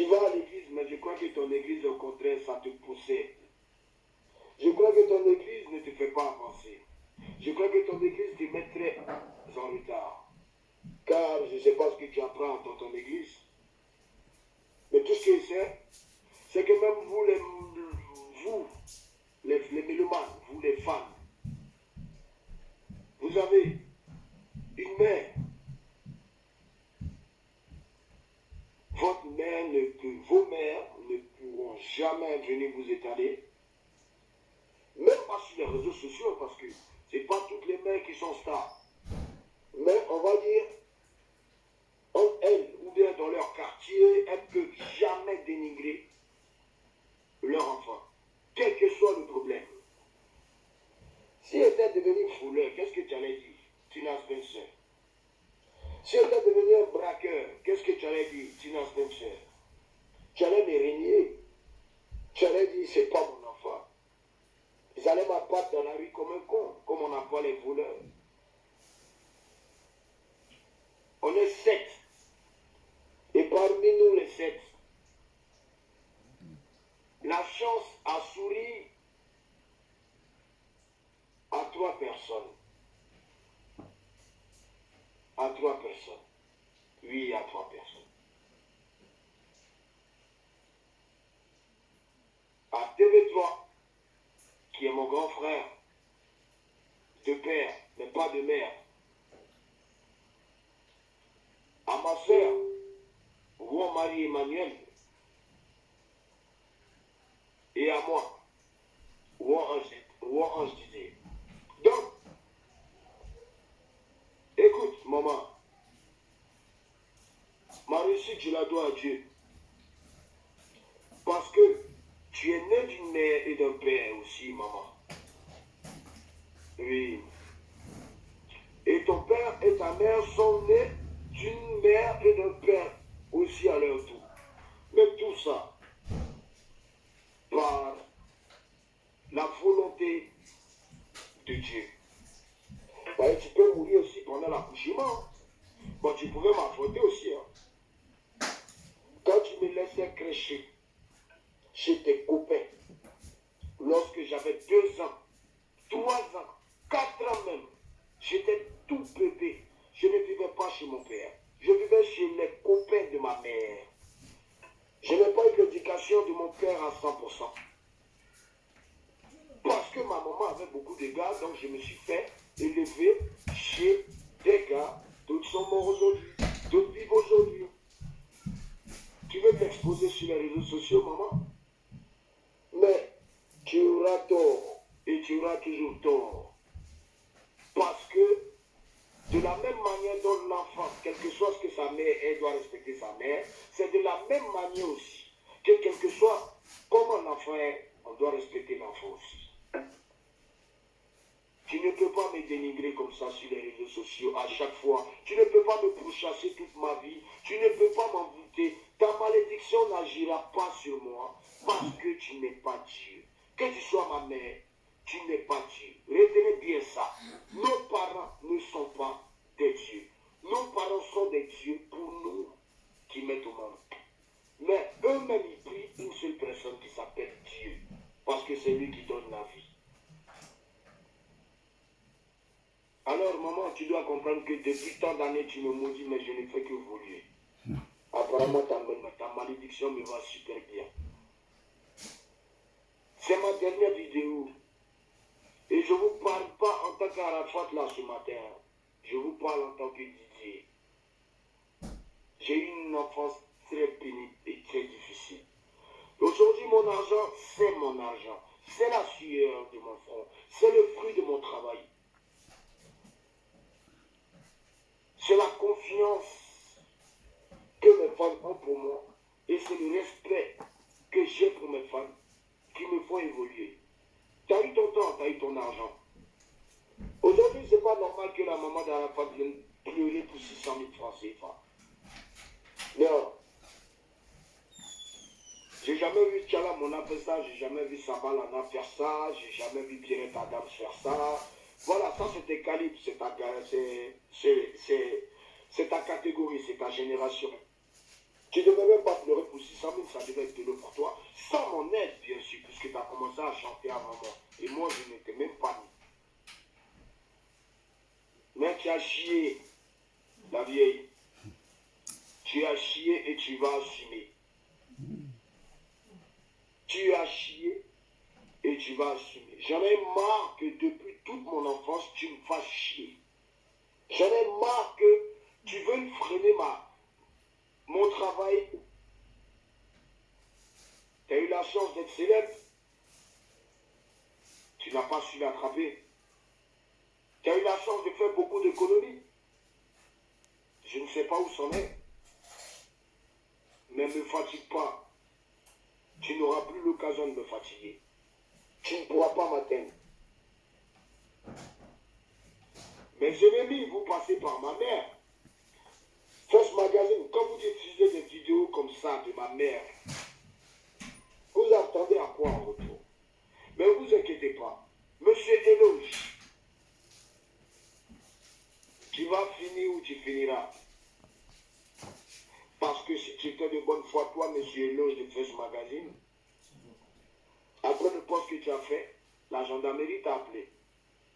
Tu vas à l'église, mais je crois que ton église, au contraire, ça te possède. Je crois que ton église ne te fait pas avancer. Je crois que ton église te mettrait en retard. Car je ne sais pas ce que tu apprends dans ton église. Mais tout ce que je sais, c'est que même vous, les mélomanes, vous les fans, vous avez une mère. Votre mère vos mères ne pourront jamais venir vous étaler. Même pas sur les réseaux sociaux, parce que ce n'est pas toutes les mères qui sont stars. Mais on va dire, elles, ou bien dans leur quartier, elles ne peuvent jamais dénigrer leur enfant, quel que soit le problème. Si elle était devenue fouleur, qu'est-ce que tu allais dire, Tina Spencer? Si elle était devenue un braqueur, qu'est-ce que tu allais dire, Tina Spencer? Tu allais me régner. Tu allais dire, c'est pas mon enfant. Ils allaient m'abattre dans la rue comme un con, comme on appelle les voleurs. On est 7. Et parmi nous, les 7, la chance a souri à 3 personnes. À 3 personnes. Oui, à 3 personnes. À TV3, qui est mon grand frère, de père, mais pas de mère. À ma soeur, Roi Marie-Emmanuel, et à moi, Roi Ange Didier. Donc, écoute, maman, ma réussite, je la dois à Dieu. Parce que tu es né d'une mère et d'un père aussi, maman. Oui. Et ton père et ta mère sont nés d'une mère et d'un père aussi à leur tour. Mais tout ça, par la volonté de Dieu. Ouais, tu peux mourir aussi pendant l'accouchement. Bon, tu pouvais m'affronter aussi. Hein. Quand tu me laissais crêcher chez tes copains, lorsque j'avais 2 ans, 3 ans, 4 ans même, j'étais tout bébé. Je ne vivais pas chez mon père. Je vivais chez les copains de ma mère. Je n'ai pas eu l'éducation de mon père à 100%. Parce que ma maman avait beaucoup de gars, donc je me suis fait élever chez des gars. D'autres sont morts aujourd'hui, d'autres vivent aujourd'hui. Tu veux t'exposer sur les réseaux sociaux, maman? Mais tu auras tort et tu auras toujours tort. Parce que de la même manière dont l'enfant, quel que soit ce que sa mère est, doit respecter sa mère, c'est de la même manière aussi que quel que soit comment l'enfant est, on doit respecter l'enfant aussi. Tu ne peux pas me dénigrer comme ça sur les réseaux sociaux à chaque fois. Tu ne peux pas me pourchasser toute ma vie. Tu ne peux pas m'envoûter. Ta malédiction n'agira pas sur moi parce que tu n'es pas Dieu. Que tu sois ma mère, tu n'es pas Dieu. Retenez bien ça. Nos parents ne sont pas des dieux. Nos parents sont des dieux pour nous qui mettent au monde. Mais eux-mêmes, ils prient une seule personne qui s'appelle Dieu. Parce que c'est lui qui donne la vie. Alors, maman, tu dois comprendre que depuis tant d'années, tu me maudis, mais je ne fais que évoluer. Apparemment, ta malédiction me va super bien. C'est ma dernière vidéo. Et je ne vous parle pas en tant qu'Arafat là ce matin. Je vous parle en tant que Didier. J'ai eu une enfance très pénible et très difficile. Aujourd'hui, mon argent, c'est mon argent. C'est la sueur de mon front. C'est le fruit de mon travail. C'est la confiance que mes femmes ont pour moi. Et c'est le respect que j'ai pour mes femmes qui me font évoluer. Tu as eu ton temps, tu as eu ton argent. Aujourd'hui, ce n'est pas normal que la maman d'Arafat vienne pleurer pour 600 000 francs CFA. Non. J'ai jamais vu Tchala Mona faire ça, j'ai jamais vu Sabal Lana faire ça, j'ai jamais vu Pierrette Adams faire ça. Voilà, ça c'est tes calibres, c'est ta catégorie, c'est ta génération. Tu ne devais même pas pleurer pour 600 000, ça devait être de l'eau pour toi. Sans mon aide, bien sûr, puisque tu as commencé à chanter avant moi. Et moi, je n'étais même pas né. Mais tu as chié, la vieille. Tu as chié et tu vas assumer. Tu as chié et tu vas assumer. J'en ai marre que depuis toute mon enfance, tu me fasses chier. J'en ai marre que tu veuilles freiner mon travail. Tu as eu la chance d'être célèbre. Tu n'as pas su l'attraper. Tu as eu la chance de faire beaucoup d'économies. Je ne sais pas où c'en est. Mais ne me fatigue pas. Tu n'auras plus l'occasion de me fatiguer. Tu ne pourras pas m'atteindre. Mes ennemis, vous passez par ma mère. First Magazine, quand vous diffusez des vidéos comme ça de ma mère, vous attendez à quoi en retour? Mais ne vous inquiétez pas. Monsieur Éloge, tu vas finir où tu finiras. Parce que si tu étais de bonne foi, toi, monsieur Éloge de First Magazine, après le poste que tu as fait, la gendarmerie t'a appelé.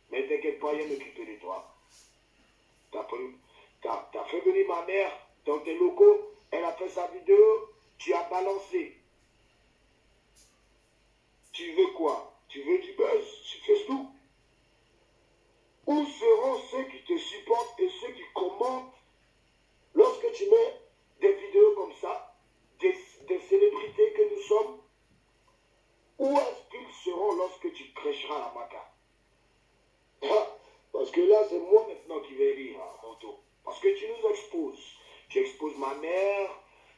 Mais t'inquiète pas, il y a m'occuper de toi. T'as fait venir ma mère dans tes locaux, elle a fait sa vidéo, tu as balancé. Tu veux quoi? Tu veux du buzz sur Facebook? Où seront ceux qui te supportent et ceux qui commentent lorsque tu mets des vidéos comme ça, des célébrités que nous sommes? Où est-ce qu'ils seront lorsque tu crècheras la maca? Parce que là, c'est moi maintenant qui vais rire à mon tour. Parce que tu nous exposes. Tu exposes ma mère.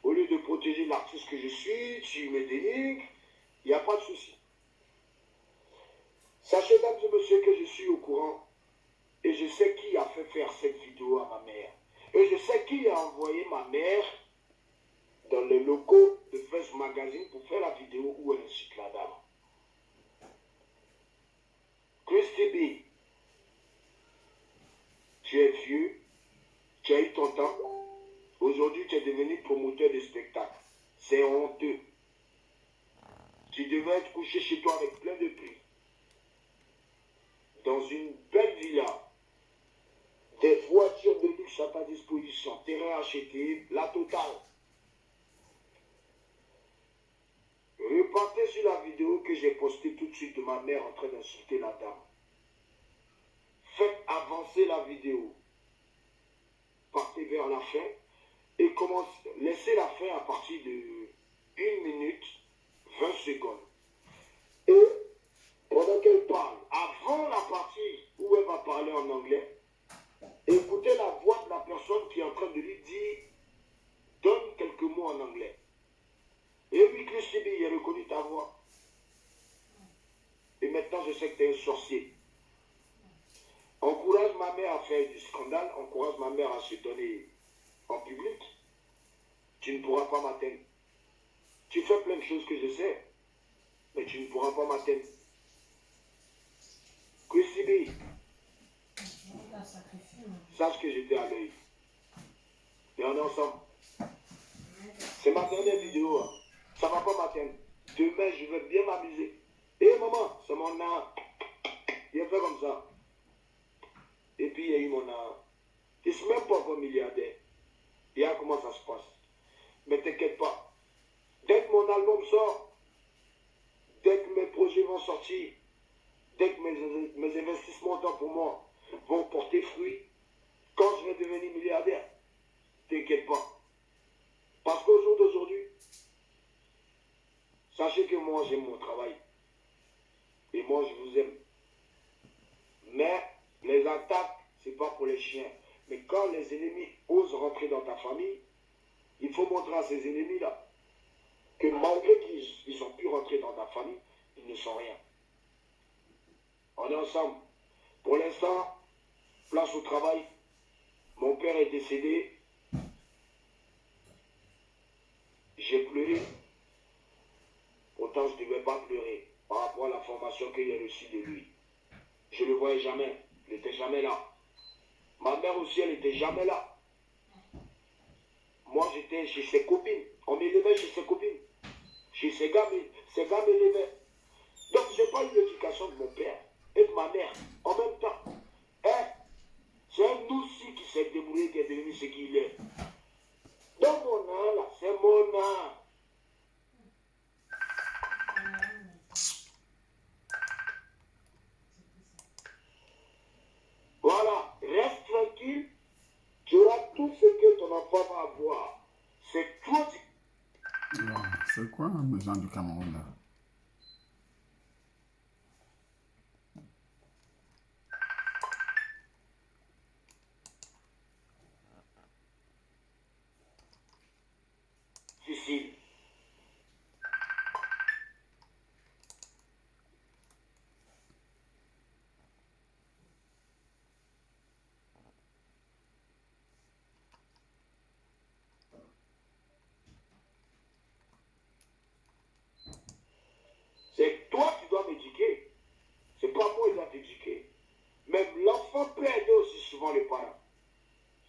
Au lieu de protéger l'artiste que je suis, tu me dénigres. Il n'y a pas de souci. Sachez, mesdames et messieurs, que je suis au courant. Et je sais qui a fait faire cette vidéo à ma mère. Et je sais qui a envoyé ma mère dans les locaux de First Magazine pour faire la vidéo où elle insulte la dame. Christy B, tu es vieux, tu as eu ton temps. Aujourd'hui, tu es devenu promoteur de spectacle. C'est honteux. Tu devais être couché chez toi avec plein de prix. Dans une belle villa. Des voitures de luxe à ta disposition. Terrain acheté, la totale. Repartez sur la vidéo que j'ai postée tout de suite de ma mère en train d'insulter la dame. Faites avancer la vidéo. Partez vers la fin. Et laissez la fin à partir de 1 minute 20 secondes. Et pendant qu'elle parle, avant la partie où elle va parler en anglais, écoutez la voix de la personne qui est en train de lui dire, donne quelques mots en anglais. Et oui, Christy B, il a reconnu ta voix. Et maintenant, je sais que tu es un sorcier. Encourage ma mère à faire du scandale, encourage ma mère à se donner en public. Tu ne pourras pas m'atteindre. Tu fais plein de choses que je sais, mais tu ne pourras pas m'atteindre. Christy B, sache que j'étais à l'œil. Et on est ensemble. C'est ma dernière vidéo. Hein. Ça ne va pas m'atteindre. Demain, je vais bien m'amuser. Et maman, c'est mon âme. Il a fait comme ça. Et puis, il y a eu mon âme. Je ne suis même pas encore milliardaire. Et là, comment ça se passe. Mais t'inquiète pas. Dès que mon album sort, dès que mes projets vont sortir, dès que mes investissements temps pour moi vont porter fruit, quand je vais devenir milliardaire, t'inquiète pas. Parce qu'au jour d'aujourd'hui, sachez que moi j'aime mon travail. Et moi je vous aime. Mais les attaques, c'est pas pour les chiens. Mais quand les ennemis osent rentrer dans ta famille, il faut montrer à ces ennemis-là que malgré qu'ils ont pu rentrer dans ta famille, ils ne sont rien. On est ensemble. Pour l'instant, place au travail. Mon père est décédé. J'ai pleuré. Pourtant, je ne devais pas pleurer par rapport à la formation qu'il a reçue de lui. Je ne le voyais jamais. Il n'était jamais là. Ma mère aussi, elle n'était jamais là. Moi, j'étais j'étais chez ses copines. On m'élevait chez ses copines. Chez ses gars m'élevaient. Donc, je n'ai pas eu l'éducation de mon père et de ma mère en même temps. Hein? C'est un aussi qui s'est débrouillé, qui est devenu ce qu'il est. Donc, mon âme, là, c'est mon âme. Voilà, reste tranquille. Tu auras tout ce que ton enfant va avoir. C'est toi qui... C'est quoi les gens du Cameroun là? Difficile. C'est toi qui dois m'éduquer. C'est pas moi qui dois t'éduquer. Même l'enfant peut aider aussi souvent les parents.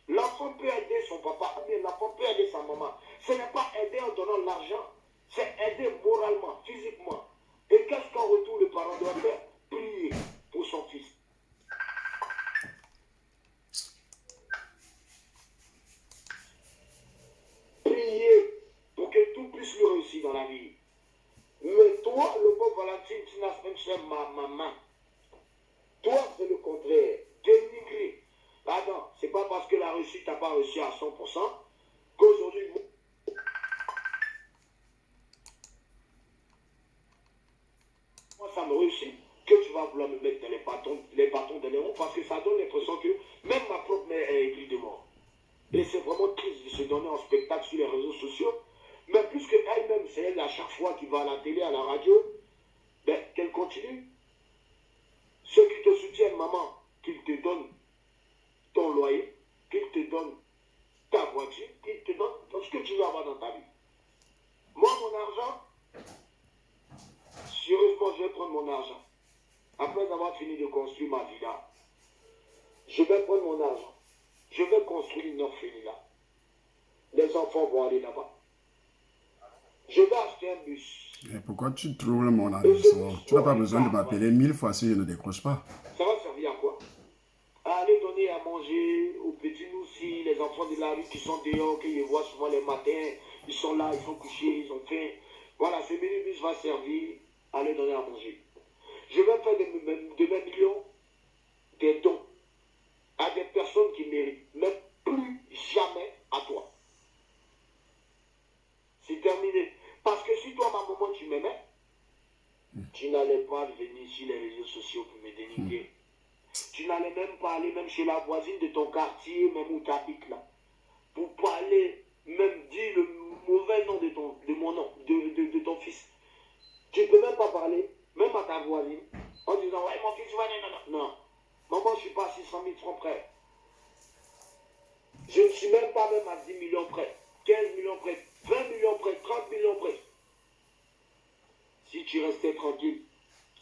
L'enfant peut aider son papa, mais l'enfant peut aider sa maman. Ce n'est pas aider en donnant l'argent, c'est aider moralement, physiquement. Et qu'est-ce qu'en retour le parent doit faire? Prier pour son fils. Prier pour que tout puisse lui réussir dans la vie. Mais toi, le pauvre Valentine, tu n'as même chez ma maman. Toi, c'est le contraire. Dénigrer. Pardon, c'est pas parce que la réussite n'a pas réussi à 100% qu'aujourd'hui, moi, ça me réussit que tu vas vouloir me mettre dans les bâtons de l'éron parce que ça donne l'impression que même ma propre mère est aigrie de moi. Et c'est vraiment triste de se donner en spectacle sur les réseaux sociaux. Mais puisque elle-même, c'est elle à chaque fois qui va à la télé, à la radio, ben, qu'elle continue. Ceux qui te soutiennent, maman, qu'ils te donnent ton loyer, qu'ils te donnent ta voiture, qu'ils te donnent tout ce que tu veux avoir dans ta vie. Moi, mon argent, sérieusement, je vais prendre mon argent. Après avoir fini de construire ma villa, je vais prendre mon argent. Je vais construire une orphelinat là. Les enfants vont aller là-bas. Je vais acheter un bus. Et pourquoi tu trouves mon adressement? Tu n'as pas besoin de m'appeler 1000 fois si je ne décroche pas. Ça va servir à quoi? À aller donner à manger aux petits aussi, les enfants de la rue qui sont dehors, que je vois souvent les matins, ils sont là, ils sont couchés, ils ont faim. Voilà, ce minibus va servir à aller donner à manger. Je vais faire de mes millions des dons à des personnes qui méritent, mais plus jamais à toi. C'est terminé. Parce que si toi, ma maman, tu m'aimais, tu n'allais pas venir sur les réseaux sociaux pour me dénigrer. Tu n'allais même pas aller même chez la voisine de ton quartier, même où tu habites là, pour parler, même dire le mauvais nom de mon nom, de ton fils. Tu ne peux même pas parler, même à ta voisine, en disant, ouais, mon fils va aller, non. Maman, je ne suis pas à 600 000 francs près. Je ne suis même pas même à 10 millions près, 15 millions près, 20 millions près, 30 millions près. Si tu restais tranquille,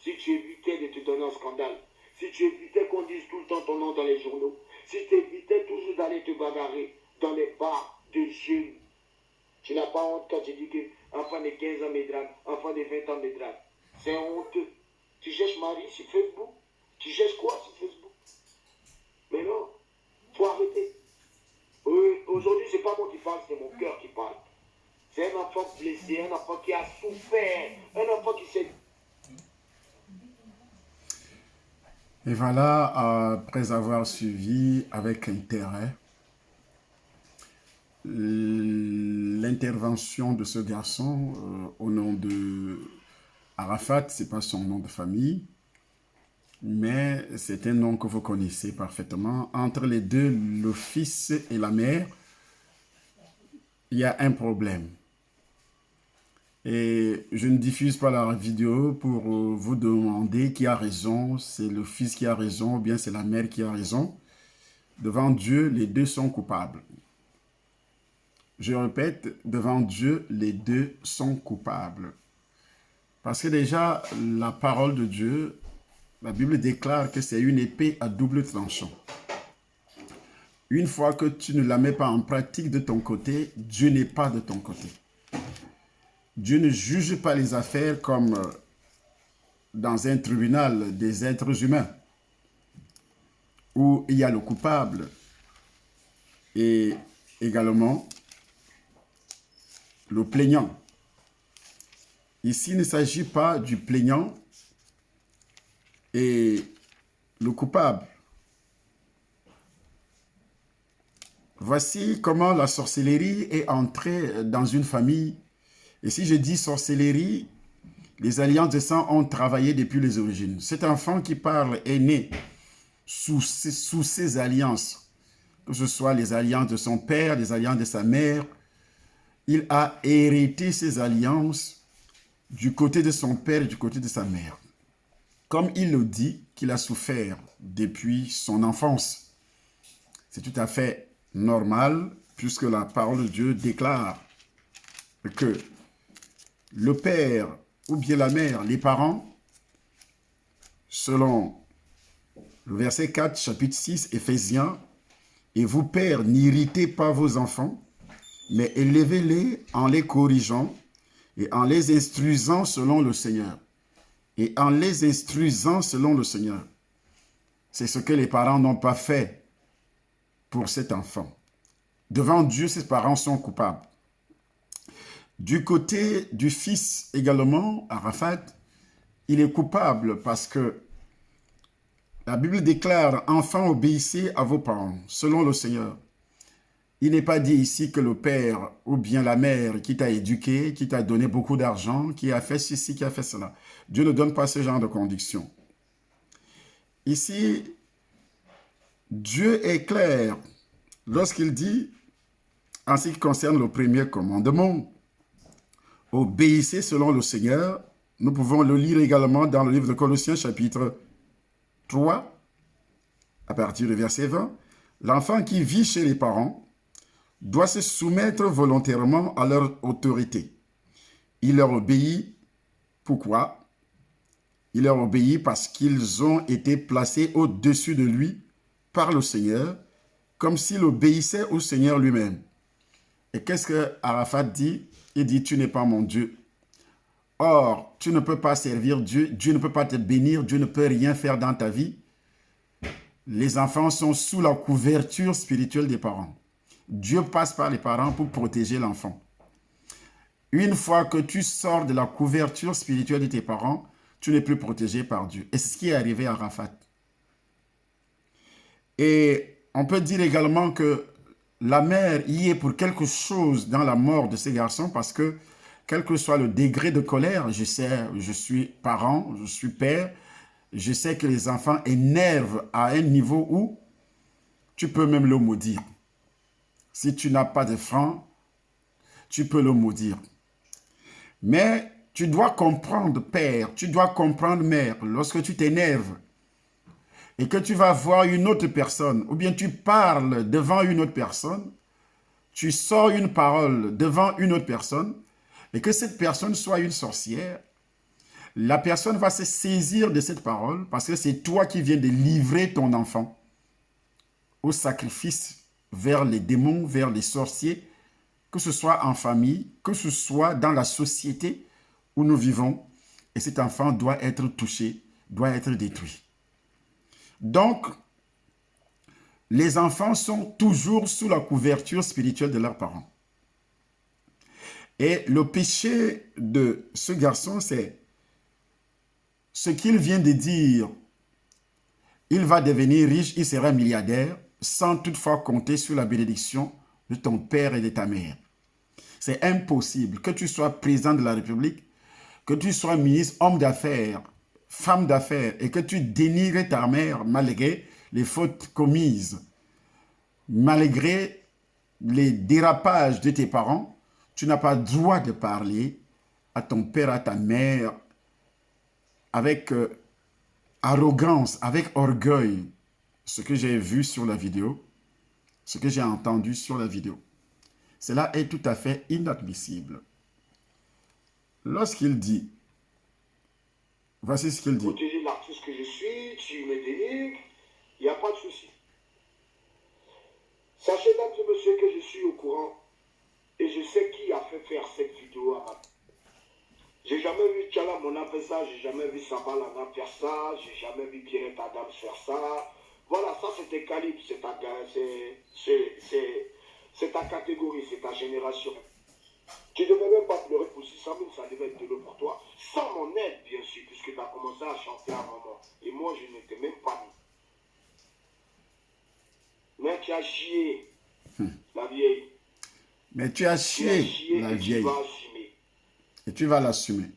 si tu évitais de te donner un scandale, si tu évitais qu'on dise tout le temps ton nom dans les journaux, si tu évitais toujours d'aller te bagarrer dans les bars de jeunes, tu n'as pas honte quand tu dis qu'un enfant de 15 ans me drague, enfant de 20 ans me drague. C'est honteux. Tu cherches Marie sur Facebook? Tu cherches quoi sur Facebook? Mais non, faut arrêter. Aujourd'hui, c'est pas moi qui parle, c'est mon cœur qui parle. C'est un enfant blessé, un enfant qui a souffert, un enfant qui s'est... Et voilà, après avoir suivi avec intérêt l'intervention de ce garçon au nom de Arafat, c'est pas son nom de famille, mais c'est un nom que vous connaissez parfaitement. Entre les deux, le fils et la mère, il y a un problème. Et je ne diffuse pas la vidéo pour vous demander qui a raison, c'est le fils qui a raison ou bien c'est la mère qui a raison. Devant Dieu, les deux sont coupables. Je répète, devant Dieu, les deux sont coupables. Parce que déjà, la parole de Dieu, la Bible déclare que c'est une épée à double tranchant. Une fois que tu ne la mets pas en pratique de ton côté, Dieu n'est pas de ton côté. Dieu ne juge pas les affaires comme dans un tribunal des êtres humains, où il y a le coupable et également le plaignant. Ici, il ne s'agit pas du plaignant et le coupable. Voici comment la sorcellerie est entrée dans une famille. Et si je dis sorcellerie, les alliances de sang ont travaillé depuis les origines. Cet enfant qui parle est né sous ces alliances, que ce soit les alliances de son père, les alliances de sa mère. Il a hérité ces alliances du côté de son père et du côté de sa mère. Comme il le dit, qu'il a souffert depuis son enfance. C'est tout à fait normal, puisque la parole de Dieu déclare que le père ou bien la mère, les parents, selon le verset 4, chapitre 6, Éphésiens, « Et vous, pères, n'irritez pas vos enfants, mais élevez-les en les corrigeant et en les instruisant selon le Seigneur. » Et en les instruisant selon le Seigneur. C'est ce que les parents n'ont pas fait pour cet enfant. Devant Dieu, ses parents sont coupables. Du côté du fils également, Arafat, il est coupable parce que la Bible déclare « Enfants, obéissez à vos parents, selon le Seigneur ». Il n'est pas dit ici que le père ou bien la mère qui t'a éduqué, qui t'a donné beaucoup d'argent, qui a fait ceci, qui a fait cela. Dieu ne donne pas ce genre de conditions. Ici, Dieu est clair lorsqu'il dit, en ce qui concerne le premier commandement, « Obéissez selon le Seigneur ». Nous pouvons le lire également dans le livre de Colossiens chapitre 3, à partir du verset 20. « L'enfant qui vit chez les parents doit se soumettre volontairement à leur autorité. Il leur obéit. Pourquoi? Il leur obéit parce qu'ils ont été placés au-dessus de lui par le Seigneur, comme s'il obéissait au Seigneur lui-même. Et qu'est-ce que Arafat dit? Il dit, tu n'es pas mon Dieu. Or, tu ne peux pas servir Dieu, Dieu ne peut pas te bénir, Dieu ne peut rien faire dans ta vie. Les enfants sont sous la couverture spirituelle des parents. Dieu passe par les parents pour protéger l'enfant. Une fois que tu sors de la couverture spirituelle de tes parents, tu n'es plus protégé par Dieu. Et c'est ce qui est arrivé à Arafat. Et on peut dire également que la mère y est pour quelque chose dans la mort de ces garçons parce que, quel que soit le degré de colère, je sais, je suis parent, je suis père, je sais que les enfants énervent à un niveau où tu peux même le maudire. Si tu n'as pas de frein, tu peux le maudire. Mais tu dois comprendre, père, tu dois comprendre, mère, lorsque tu t'énerves et que tu vas voir une autre personne, ou bien tu parles devant une autre personne, tu sors une parole devant une autre personne, et que cette personne soit une sorcière, la personne va se saisir de cette parole parce que c'est toi qui viens de livrer ton enfant au sacrifice vers les démons, vers les sorciers, que ce soit en famille, que ce soit dans la société où nous vivons. Et cet enfant doit être touché, doit être détruit. Donc, les enfants sont toujours sous la couverture spirituelle de leurs parents. Et le péché de ce garçon, c'est ce qu'il vient de dire. Il va devenir riche, il sera milliardaire, sans toutefois compter sur la bénédiction de ton père et de ta mère. C'est impossible que tu sois président de la République, que tu sois ministre, homme d'affaires, femme d'affaires, et que tu dénigres ta mère malgré les fautes commises, malgré les dérapages de tes parents. Tu n'as pas le droit de parler à ton père, à ta mère, avec arrogance, avec orgueil, ce que j'ai vu sur la vidéo, ce que j'ai entendu sur la vidéo. Cela est tout à fait inadmissible. Lorsqu'il dit, voici ce qu'il dit. Protéger l'artiste que je suis, tu me dénigres, il n'y a pas de souci. Sachez, mesdames et messieurs, que je suis au courant et je sais qui a fait faire cette vidéo à ma. J'ai jamais vu Tchala Mona faire ça, j'ai jamais vu Sabalana faire ça, j'ai jamais vu Pierre Adams faire ça. Voilà, ça c'était calibre, c'est ta catégorie, c'est ta génération. Tu ne devais même pas pleurer pour 600 000, ça devait être de l'eau pour toi. Sans mon aide, bien sûr, puisque tu as commencé à chanter avant moi. Et moi, je n'étais même pas mis. Mais tu as chié, la vieille. Mais tu as chié, la vieille. Et tu vas l'assumer.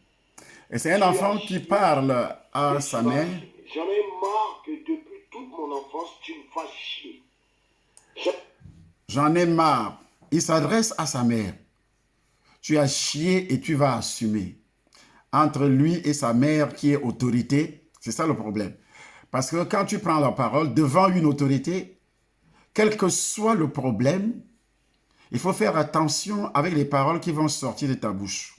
Et c'est un enfant qui parle à sa mère. J'en ai marre que depuis toute mon enfance, tu me fasses chier. J'en ai marre. Il s'adresse à sa mère. Tu as chié et tu vas assumer. Entre lui et sa mère qui est autorité, c'est ça le problème. Parce que quand tu prends la parole devant une autorité, quel que soit le problème, il faut faire attention avec les paroles qui vont sortir de ta bouche.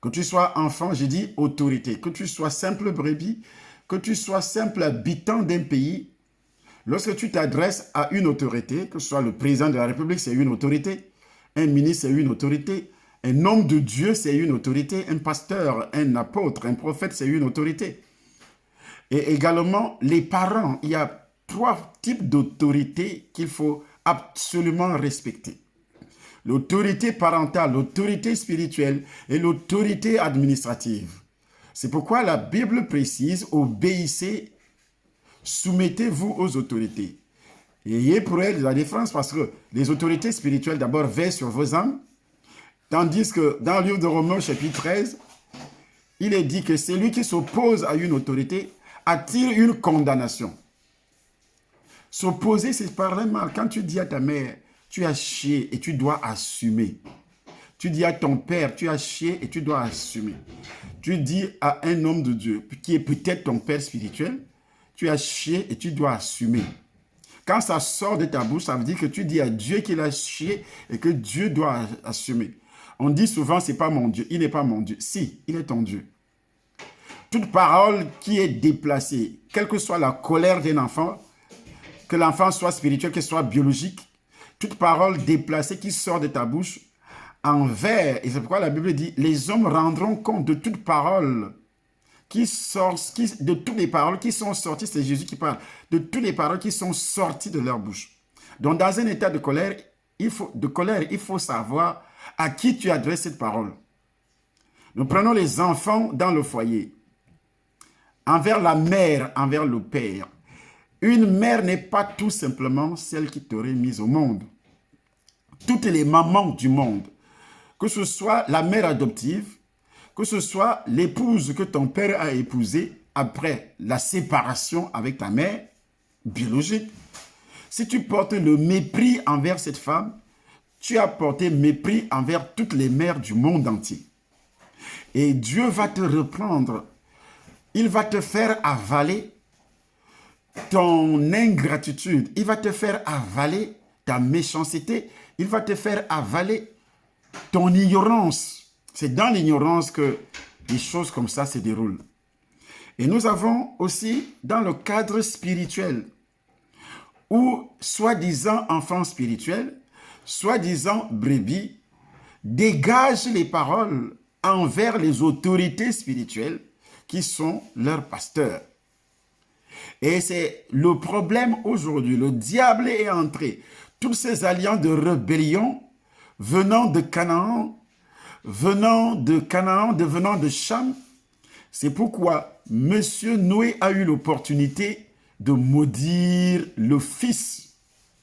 Que tu sois enfant, j'ai dit autorité. Que tu sois simple brebis, que tu sois simple habitant d'un pays, lorsque tu t'adresses à une autorité, que ce soit le président de la République, c'est une autorité, un ministre, c'est une autorité, un homme de Dieu, c'est une autorité, un pasteur, un apôtre, un prophète, c'est une autorité. Et également, les parents, il y a 3 types d'autorités qu'il faut absolument respecter. L'autorité parentale, l'autorité spirituelle et l'autorité administrative. C'est pourquoi la Bible précise, obéissez, soumettez-vous aux autorités. Ayez pour elles la défense parce que les autorités spirituelles d'abord veillent sur vos âmes, tandis que dans le livre de Romains chapitre 13, il est dit que celui qui s'oppose à une autorité attire une condamnation. S'opposer, c'est parler mal. Quand tu dis à ta mère, tu as chié et tu dois assumer. Tu dis à ton père, tu as chié et tu dois assumer. Tu dis à un homme de Dieu, qui est peut-être ton père spirituel, tu as chié et tu dois assumer. Quand ça sort de ta bouche, ça veut dire que tu dis à Dieu qu'il a chié et que Dieu doit assumer. On dit souvent, c'est pas mon Dieu. Il n'est pas mon Dieu. Si, il est ton Dieu. Toute parole qui est déplacée, quelle que soit la colère d'un enfant, que l'enfant soit spirituel, que soit biologique, toute parole déplacée qui sort de ta bouche envers, et c'est pourquoi la Bible dit, les hommes rendront compte de toute parole de toutes les paroles qui sont sorties, c'est Jésus qui parle, de toutes les paroles qui sont sorties de leur bouche. Donc dans un état de colère, il faut savoir à qui tu adresses cette parole. Nous prenons les enfants dans le foyer, envers la mère, envers le père. Une mère n'est pas tout simplement celle qui t'aurait mise au monde. Toutes les mamans du monde, que ce soit la mère adoptive, que ce soit l'épouse que ton père a épousée après la séparation avec ta mère biologique, si tu portes le mépris envers cette femme, tu as porté mépris envers toutes les mères du monde entier. Et Dieu va te reprendre. Il va te faire avaler ton ingratitude. Il va te faire avaler ta méchanceté. Il va te faire avaler ton ignorance. C'est dans l'ignorance que les choses comme ça se déroulent. Et nous avons aussi dans le cadre spirituel, où soi-disant enfants spirituels, soi-disant brebis, dégagent les paroles envers les autorités spirituelles qui sont leurs pasteurs. Et c'est le problème aujourd'hui. Le diable est entré. Toutes ces alliances de rébellion venant de Canaan, devenant de Cham, c'est pourquoi M. Noé a eu l'opportunité de maudire le fils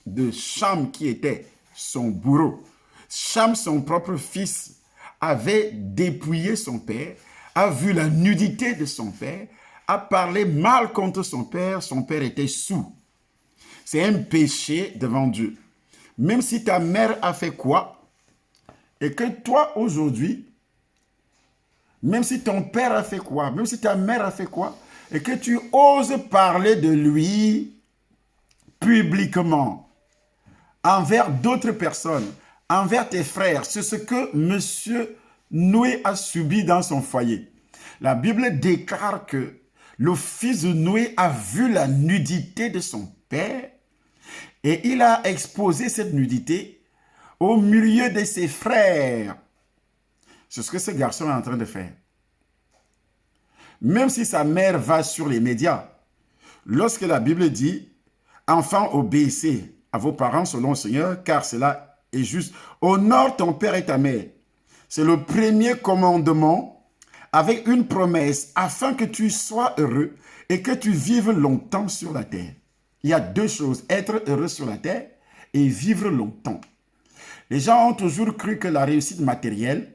de Cham qui était son bourreau. Cham, son propre fils, avait dépouillé son père, a vu la nudité de son père, a parlé mal contre son père était sourd. C'est un péché devant Dieu. Même si ta mère a fait quoi, et que toi aujourd'hui, même si ton père a fait quoi, même si ta mère a fait quoi, et que tu oses parler de lui publiquement, envers d'autres personnes, envers tes frères, c'est ce que M. Noé a subi dans son foyer. La Bible déclare que le fils de Noé a vu la nudité de son père Et il a exposé cette nudité au milieu de ses frères. C'est ce que ce garçon est en train de faire. Même si sa mère va sur les médias, lorsque la Bible dit « Enfants, obéissez à vos parents selon le Seigneur, car cela est juste. Honore ton père et ta mère. » C'est le premier commandement avec une promesse afin que tu sois heureux et que tu vives longtemps sur la terre. Il y a deux choses, être heureux sur la terre et vivre longtemps. Les gens ont toujours cru que la réussite matérielle,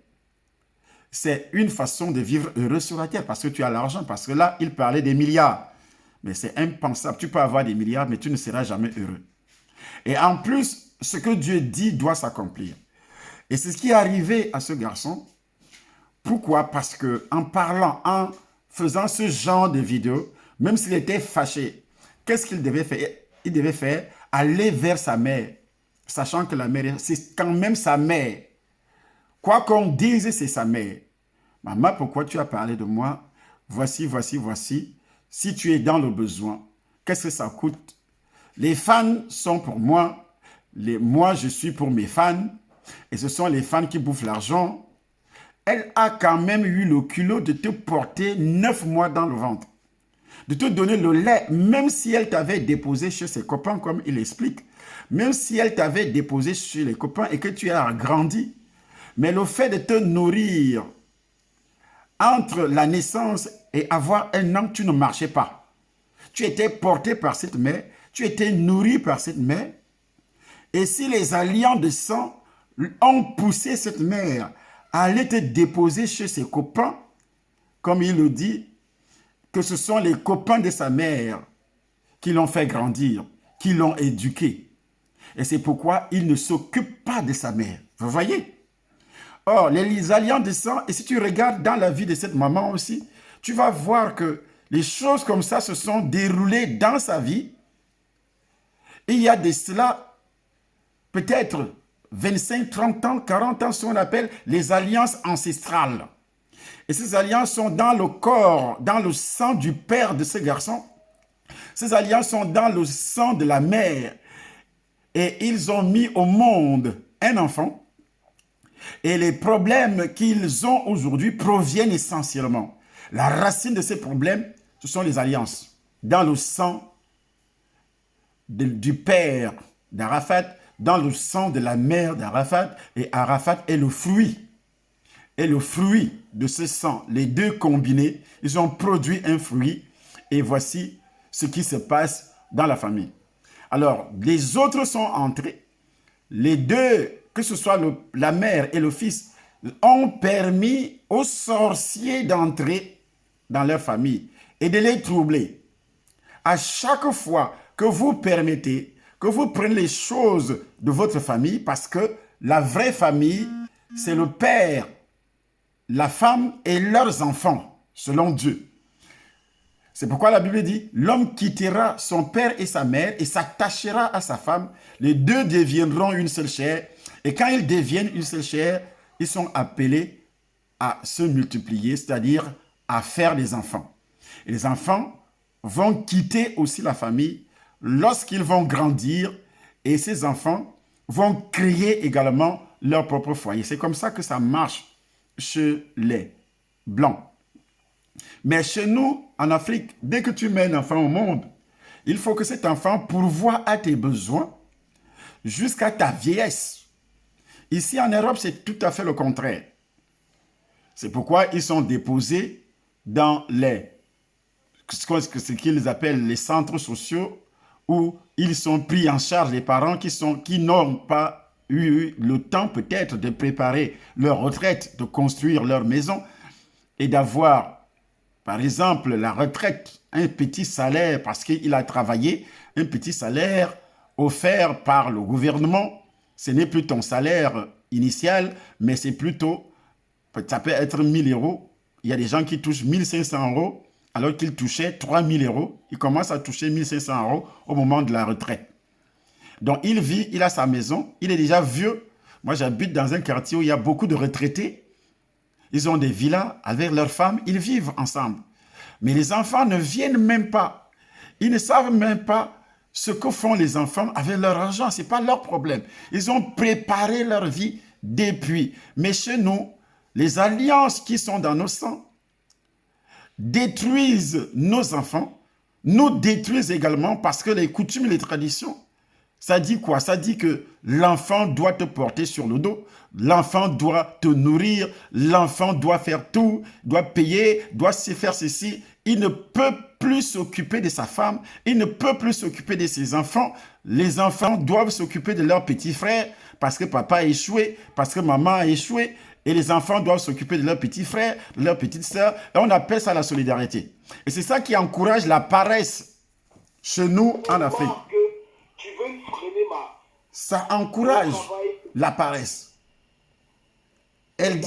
c'est une façon de vivre heureux sur la terre parce que tu as l'argent. Parce que là, il parlait des milliards. Mais c'est impensable. Tu peux avoir des milliards, mais tu ne seras jamais heureux. Et en plus, ce que Dieu dit doit s'accomplir. Et c'est ce qui est arrivé à ce garçon. Pourquoi? Parce qu'en parlant, en faisant ce genre de vidéo, même s'il était fâché, qu'est-ce qu'il devait faire? Il devait faire aller vers sa mère, sachant que la mère, c'est quand même sa mère. Quoi qu'on dise, c'est sa mère. Maman, pourquoi tu as parlé de moi? Voici, voici, voici. Si tu es dans le besoin, qu'est-ce que ça coûte? Les fans sont pour moi. Moi, je suis pour mes fans. Et ce sont les fans qui bouffent l'argent. Elle a quand même eu le culot de te porter 9 mois dans le ventre. De te donner le lait, même si elle t'avait déposé chez ses copains, comme il explique. Même si elle t'avait déposé chez les copains et que tu as grandi. Mais le fait de te nourrir entre la naissance et avoir un an, tu ne marchais pas. Tu étais porté par cette mère, tu étais nourri par cette mère. Et si les alliants de sang ont poussé cette mère à aller te déposer chez ses copains, comme il le dit, que ce sont les copains de sa mère qui l'ont fait grandir, qui l'ont éduqué. Et c'est pourquoi il ne s'occupe pas de sa mère. Vous voyez? Or, les alliants de sang, et si tu regardes dans la vie de cette maman aussi, tu vas voir que les choses comme ça se sont déroulées dans sa vie. Et il y a de cela, peut-être 25, 30 ans, 40 ans, ce qu'on appelle les alliances ancestrales. Et ces alliances sont dans le corps, dans le sang du père de ce garçon. Ces alliances sont dans le sang de la mère. Et ils ont mis au monde un enfant. Et les problèmes qu'ils ont aujourd'hui proviennent essentiellement. La racine de ces problèmes, ce sont les alliances. Dans le sang du père d'Arafat, dans le sang de la mère d'Arafat, et Arafat est le fruit. Et le fruit de ce sang, les deux combinés, ils ont produit un fruit. Et voici ce qui se passe dans la famille. Alors, les autres sont entrés. Les deux, que ce soit la mère et le fils, ont permis aux sorciers d'entrer dans leur famille et de les troubler. À chaque fois que vous permettez, que vous prenez les choses de votre famille, parce que la vraie famille, c'est le père, la femme et leurs enfants, selon Dieu. C'est pourquoi la Bible dit, l'homme quittera son père et sa mère et s'attachera à sa femme. Les deux deviendront une seule chair. Et quand ils deviennent une seule chair, ils sont appelés à se multiplier, c'est-à-dire à faire des enfants. Et les enfants vont quitter aussi la famille lorsqu'ils vont grandir et ces enfants vont créer également leur propre foyer. C'est comme ça que ça marche chez les Blancs. Mais chez nous, en Afrique, dès que tu mets un enfant au monde, il faut que cet enfant pourvoie à tes besoins jusqu'à ta vieillesse. Ici en Europe, c'est tout à fait le contraire. C'est pourquoi ils sont déposés dans ce qu'ils appellent les centres sociaux où ils sont pris en charge, les parents qui n'ont pas eu le temps peut-être de préparer leur retraite, de construire leur maison et d'avoir, par exemple, la retraite, un petit salaire parce qu'il a travaillé, un petit salaire offert par le gouvernement. Ce n'est plus ton salaire initial, mais c'est plutôt, ça peut être 1 000 €. Il y a des gens qui touchent 1 500 € alors qu'ils touchaient 3 000 €. Ils commencent à toucher 1 500 € au moment de la retraite. Donc il vit, il a sa maison, il est déjà vieux. Moi j'habite dans un quartier où il y a beaucoup de retraités. Ils ont des villas avec leurs femmes, ils vivent ensemble. Mais les enfants ne viennent même pas. Ils ne savent même pas ce que font les enfants avec leur argent. Ce n'est pas leur problème. Ils ont préparé leur vie depuis. Mais chez nous, les alliances qui sont dans nos sangs détruisent nos enfants, nous détruisent également parce que les coutumes et les traditions, ça dit quoi? Ça dit que l'enfant doit te porter sur le dos, l'enfant doit te nourrir, l'enfant doit faire tout, doit payer, doit se faire ceci. Il ne peut plus s'occuper de sa femme, il ne peut plus s'occuper de ses enfants. Les enfants doivent s'occuper de leurs petits frères parce que papa a échoué, parce que maman a échoué. Et les enfants doivent s'occuper de leurs petits frères, de leurs petites sœurs. Et on appelle ça la solidarité. Et c'est ça qui encourage la paresse chez nous en Afrique. Tu veux freiner ça encourage la paresse. Il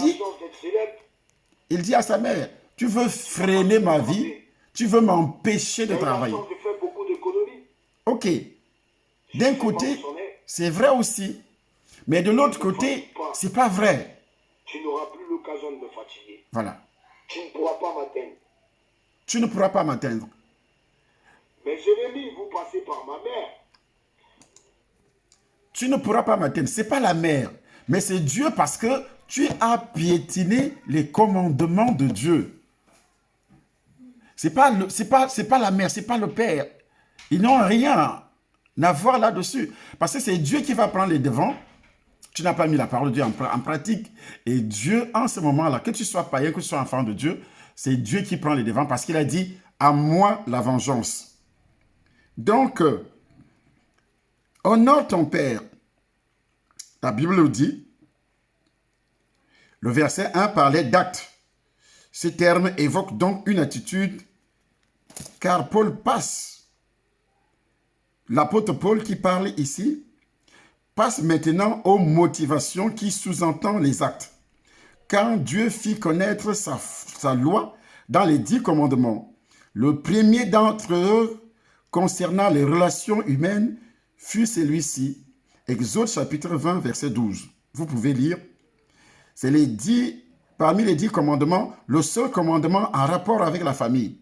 dit à sa mère, tu veux freiner ma vie, tu veux m'empêcher de travailler. Ok. D'un côté, c'est vrai aussi. Mais de l'autre côté, c'est pas vrai. Tu n'auras plus l'occasion de me fatiguer. Voilà. Tu ne pourras pas m'atteindre. Tu ne pourras pas m'atteindre. Mais Jérémie, vous passez par ma mère. Tu ne pourras pas m'atteindre. Ce n'est pas la mère, mais c'est Dieu parce que tu as piétiné les commandements de Dieu. Ce n'est pas la mère, ce n'est pas le père. Ils n'ont rien à voir là-dessus. Parce que c'est Dieu qui va prendre les devants. Tu n'as pas mis la parole de Dieu en pratique. Et Dieu, en ce moment-là, que tu sois païen, que tu sois enfant de Dieu, c'est Dieu qui prend les devants parce qu'il a dit « à moi la vengeance ». Donc, honore ton père. La Bible le dit. Le verset 1 parlait d'acte. Ce terme évoque donc une attitude, car Paul passe. L'apôtre Paul qui parle ici, passe maintenant aux motivations qui sous-entendent les actes. Quand Dieu fit connaître sa loi dans les 10 commandements, le premier d'entre eux concernant les relations humaines fut celui-ci. Exode chapitre 20, verset 12. Vous pouvez lire. C'est parmi les 10 commandements, le seul commandement en rapport avec la famille.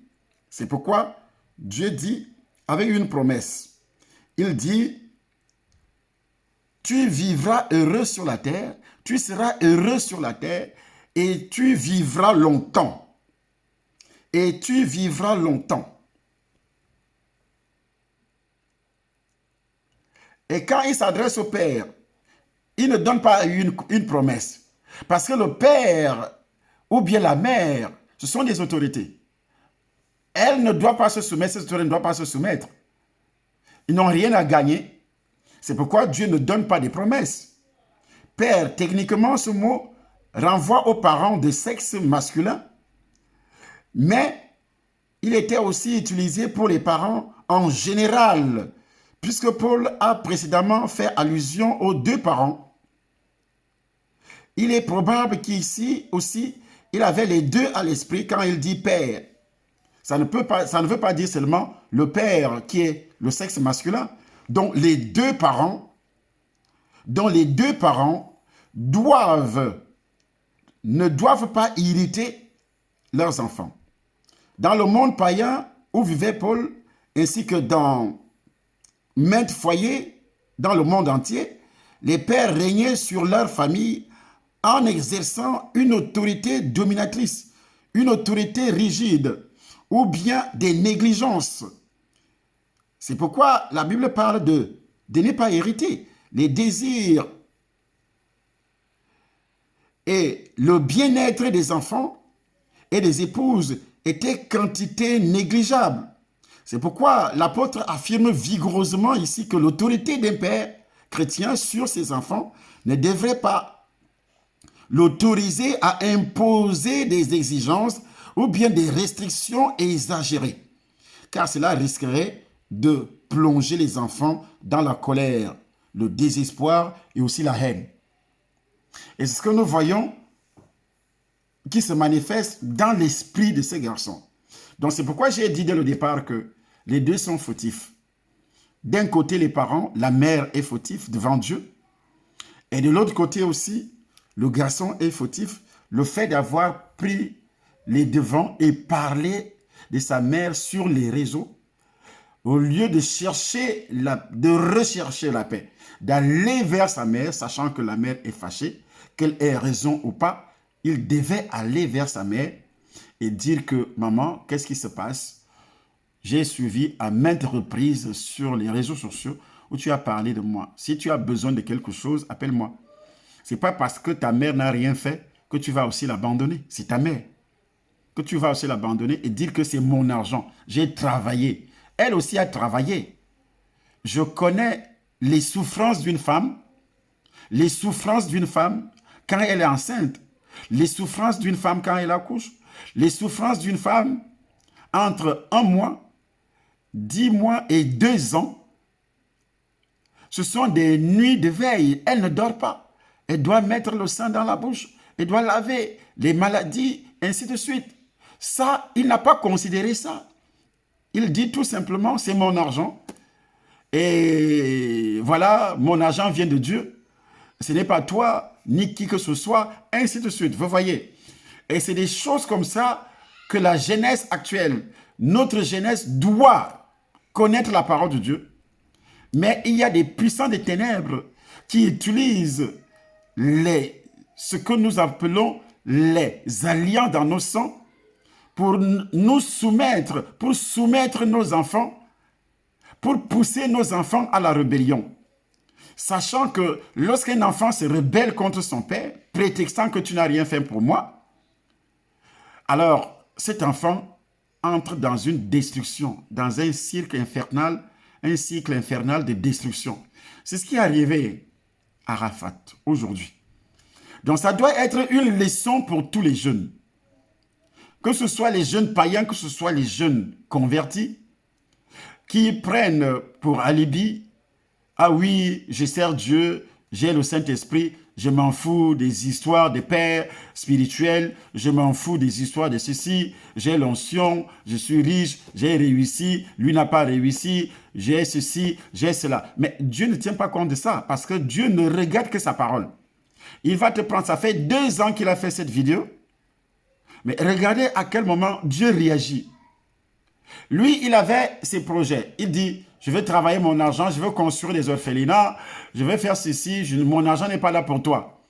C'est pourquoi Dieu dit avec une promesse. Il dit, tu vivras heureux sur la terre, tu seras heureux sur la terre et tu vivras longtemps. Et tu vivras longtemps. Et quand il s'adresse au père, il ne donne pas une promesse. Parce que le père ou bien la mère, ce sont des autorités. Elle ne doit pas se soumettre, cette autorité ne doit pas se soumettre. Ils n'ont rien à gagner. C'est pourquoi Dieu ne donne pas des promesses. Père, techniquement, ce mot renvoie aux parents de sexe masculin, mais il était aussi utilisé pour les parents en général, puisque Paul a précédemment fait allusion aux 2 parents. Il est probable qu'ici aussi, il avait les 2 à l'esprit quand il dit père. Ça ne veut pas dire seulement le père qui est le sexe masculin, dont les 2 parents ne doivent pas irriter leurs enfants. Dans le monde païen où vivait Paul, ainsi que dans maintes foyers dans le monde entier, les pères régnaient sur leur famille en exerçant une autorité dominatrice, une autorité rigide, ou bien des négligences. C'est pourquoi la Bible parle de ne pas hériter. Les désirs et le bien-être des enfants et des épouses étaient quantité négligeable. C'est pourquoi l'apôtre affirme vigoureusement ici que l'autorité d'un père chrétien sur ses enfants ne devrait pas l'autoriser à imposer des exigences ou bien des restrictions exagérées, car cela risquerait de plonger les enfants dans la colère, le désespoir et aussi la haine. Et c'est ce que nous voyons qui se manifeste dans l'esprit de ces garçons. Donc c'est pourquoi j'ai dit dès le départ que les 2 sont fautifs. D'un côté, les parents, la mère est fautif devant Dieu. Et de l'autre côté aussi, le garçon est fautif. Le fait d'avoir pris les devants et parlé de sa mère sur les réseaux au lieu de chercher, de rechercher la paix, d'aller vers sa mère, sachant que la mère est fâchée, qu'elle ait raison ou pas, il devait aller vers sa mère et dire que « Maman, qu'est-ce qui se passe? J'ai suivi à maintes reprises sur les réseaux sociaux où tu as parlé de moi. Si tu as besoin de quelque chose, appelle-moi. Ce n'est pas parce que ta mère n'a rien fait que tu vas aussi l'abandonner. C'est ta mère. Que tu vas aussi l'abandonner et dire que c'est mon argent. J'ai travaillé. Elle aussi a travaillé. Je connais les souffrances d'une femme, quand elle est enceinte, les souffrances d'une femme quand elle accouche, les souffrances d'une femme entre 1 mois, 10 mois et 2 ans. Ce sont des nuits de veille. Elle ne dort pas. Elle doit mettre le sang dans la bouche. Elle doit laver les maladies, ainsi de suite. Ça, il n'a pas considéré ça. Il dit tout simplement, c'est mon argent. Et voilà, mon argent vient de Dieu. Ce n'est pas toi, ni qui que ce soit, ainsi de suite. Vous voyez. Et c'est des choses comme ça que la jeunesse actuelle, notre jeunesse doit connaître la parole de Dieu. Mais il y a des puissants des ténèbres qui utilisent ce que nous appelons les alliants dans nos sangs pour nous soumettre, pour soumettre nos enfants, pour pousser nos enfants à la rébellion. Sachant que lorsqu'un enfant se rebelle contre son père, prétextant que tu n'as rien fait pour moi, alors cet enfant entre dans une destruction, dans un cycle infernal de destruction. C'est ce qui est arrivé à Arafat aujourd'hui. Donc ça doit être une leçon pour tous les jeunes. Que ce soit les jeunes païens, que ce soit les jeunes convertis, qui prennent pour alibi, ah oui, je sers Dieu, j'ai le Saint-Esprit, je m'en fous des histoires des pères spirituels, je m'en fous des histoires de ceci, j'ai l'onction, je suis riche, j'ai réussi, lui n'a pas réussi, j'ai ceci, j'ai cela. Mais Dieu ne tient pas compte de ça, parce que Dieu ne regarde que sa parole. Il va te prendre, ça fait 2 ans qu'il a fait cette vidéo, mais regardez à quel moment Dieu réagit. Lui, il avait ses projets. Il dit, je vais travailler mon argent, je veux construire des orphelinats, je vais faire ceci, mon argent n'est pas là pour toi.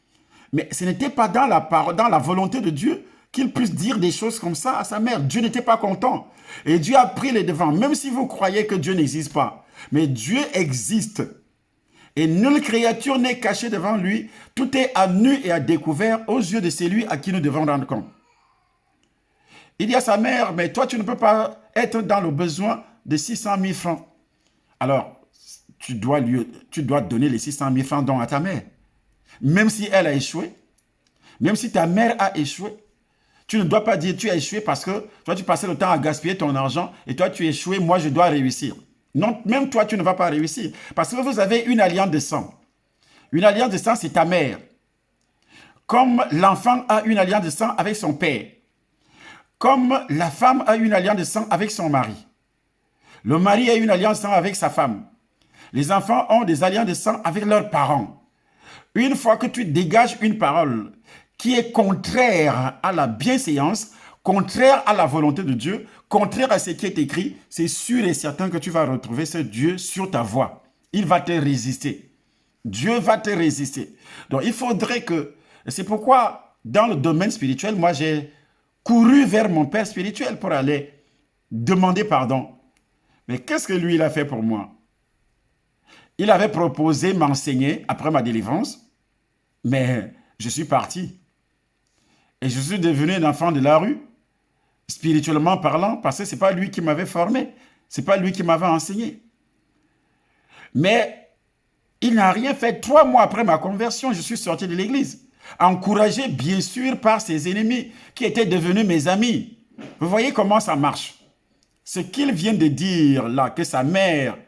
Mais ce n'était pas dans la volonté de Dieu qu'il puisse dire des choses comme ça à sa mère. Dieu n'était pas content. Et Dieu a pris les devants, même si vous croyez que Dieu n'existe pas. Mais Dieu existe. Et nulle créature n'est cachée devant lui. Tout est à nu et à découvert aux yeux de celui à qui nous devons rendre compte. Il dit à sa mère, mais toi, tu ne peux pas être dans le besoin de 600 000 francs. Alors, tu dois donner les 600 000 francs à ta mère. Même si elle a échoué, même si ta mère a échoué, tu ne dois pas dire tu as échoué parce que toi, tu passais le temps à gaspiller ton argent et toi, tu as échoué, moi, je dois réussir. Non, même toi, tu ne vas pas réussir parce que vous avez une alliance de sang. Une alliance de sang, c'est ta mère. Comme l'enfant a une alliance de sang avec son père. Comme la femme a une alliance de sang avec son mari. Le mari a une alliance de sang avec sa femme. Les enfants ont des alliances de sang avec leurs parents. Une fois que tu dégages une parole qui est contraire à la bienséance, contraire à la volonté de Dieu, contraire à ce qui est écrit, c'est sûr et certain que tu vas retrouver ce Dieu sur ta voie. Il va te résister. Dieu va te résister. Donc il faudrait que... C'est pourquoi dans le domaine spirituel, moi j'ai couru vers mon père spirituel pour aller demander pardon. Mais qu'est-ce que lui, il a fait pour moi? Il avait proposé m'enseigner après ma délivrance, mais je suis parti. Et je suis devenu un enfant de la rue, spirituellement parlant, parce que ce n'est pas lui qui m'avait formé, ce n'est pas lui qui m'avait enseigné. Mais il n'a rien fait. 3 mois après ma conversion, je suis sorti de l'église, encouragé bien sûr par ses ennemis qui étaient devenus mes amis. Vous voyez comment ça marche. Ce qu'il vient de dire là, que sa mère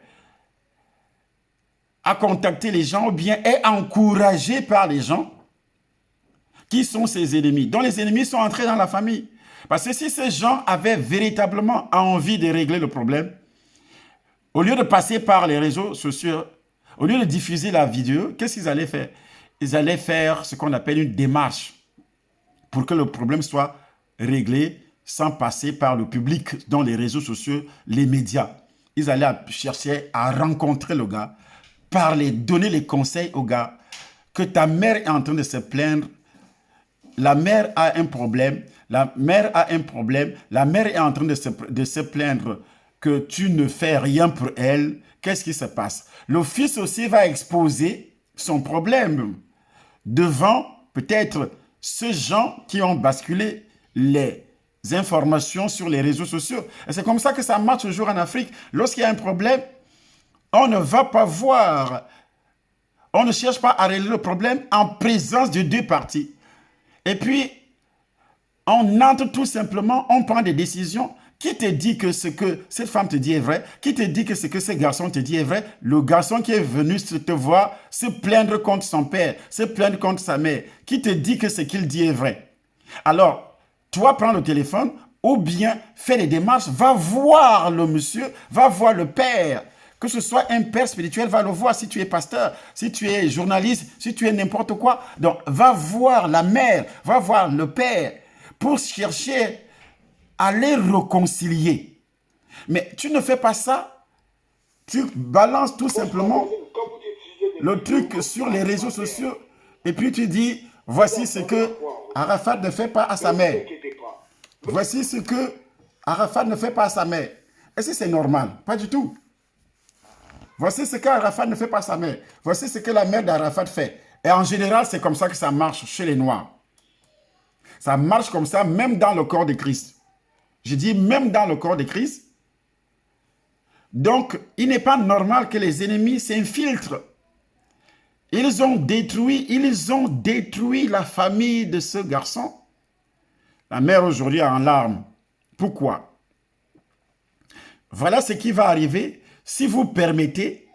a contacté les gens ou bien est encouragé par les gens qui sont ses ennemis, dont les ennemis sont entrés dans la famille. Parce que si ces gens avaient véritablement envie de régler le problème, au lieu de passer par les réseaux sociaux, au lieu de diffuser la vidéo, qu'est-ce qu'ils allaient faire? Ils allaient faire ce qu'on appelle une démarche pour que le problème soit réglé sans passer par le public, dans les réseaux sociaux, les médias. ils allaient chercher à rencontrer le gars, parler, donner les conseils au gars, que ta mère est en train de se plaindre, la mère a un problème, la mère a un problème, la mère est en train de se plaindre que tu ne fais rien pour elle, qu'est-ce qui se passe? Le fils aussi va exposer son problème devant peut-être ces gens qui ont basculé les informations sur les réseaux sociaux. Et c'est comme ça que ça marche toujours en Afrique. Lorsqu'il y a un problème, on ne va pas voir, on ne cherche pas à régler le problème en présence de deux parties. Et puis, on entre tout simplement, on prend des décisions. Qui te dit que ce que cette femme te dit est vrai? Qui te dit que ce que ce garçon te dit est vrai? Le garçon qui est venu te voir se plaindre contre son père, se plaindre contre sa mère. Qui te dit que ce qu'il dit est vrai? Alors, toi, prends le téléphone ou bien fais des démarches, va voir le monsieur, va voir le père. Que ce soit un père spirituel, va le voir si tu es pasteur, si tu es journaliste, si tu es n'importe quoi. Donc, va voir la mère, va voir le père pour chercher à les réconcilier. Mais tu ne fais pas ça, tu balances tout simplement le truc sur les réseaux sociaux et puis tu dis, voici ce que Arafat ne fait pas à sa mère. Voici ce que Arafat ne fait pas à sa mère. Est-ce que c'est normal? Pas du tout. Voici ce qu'Arafat ne fait pas à sa mère. Voici ce que la mère d'Arafat fait. Et en général, c'est comme ça que ça marche chez les Noirs. Ça marche comme ça même dans le corps de Christ. Je dis même dans le corps de Christ. Donc, il n'est pas normal que les ennemis s'infiltrent. Ils ont détruit la famille de ce garçon. La mère aujourd'hui est en larmes. Pourquoi? Voilà ce qui va arriver si vous permettez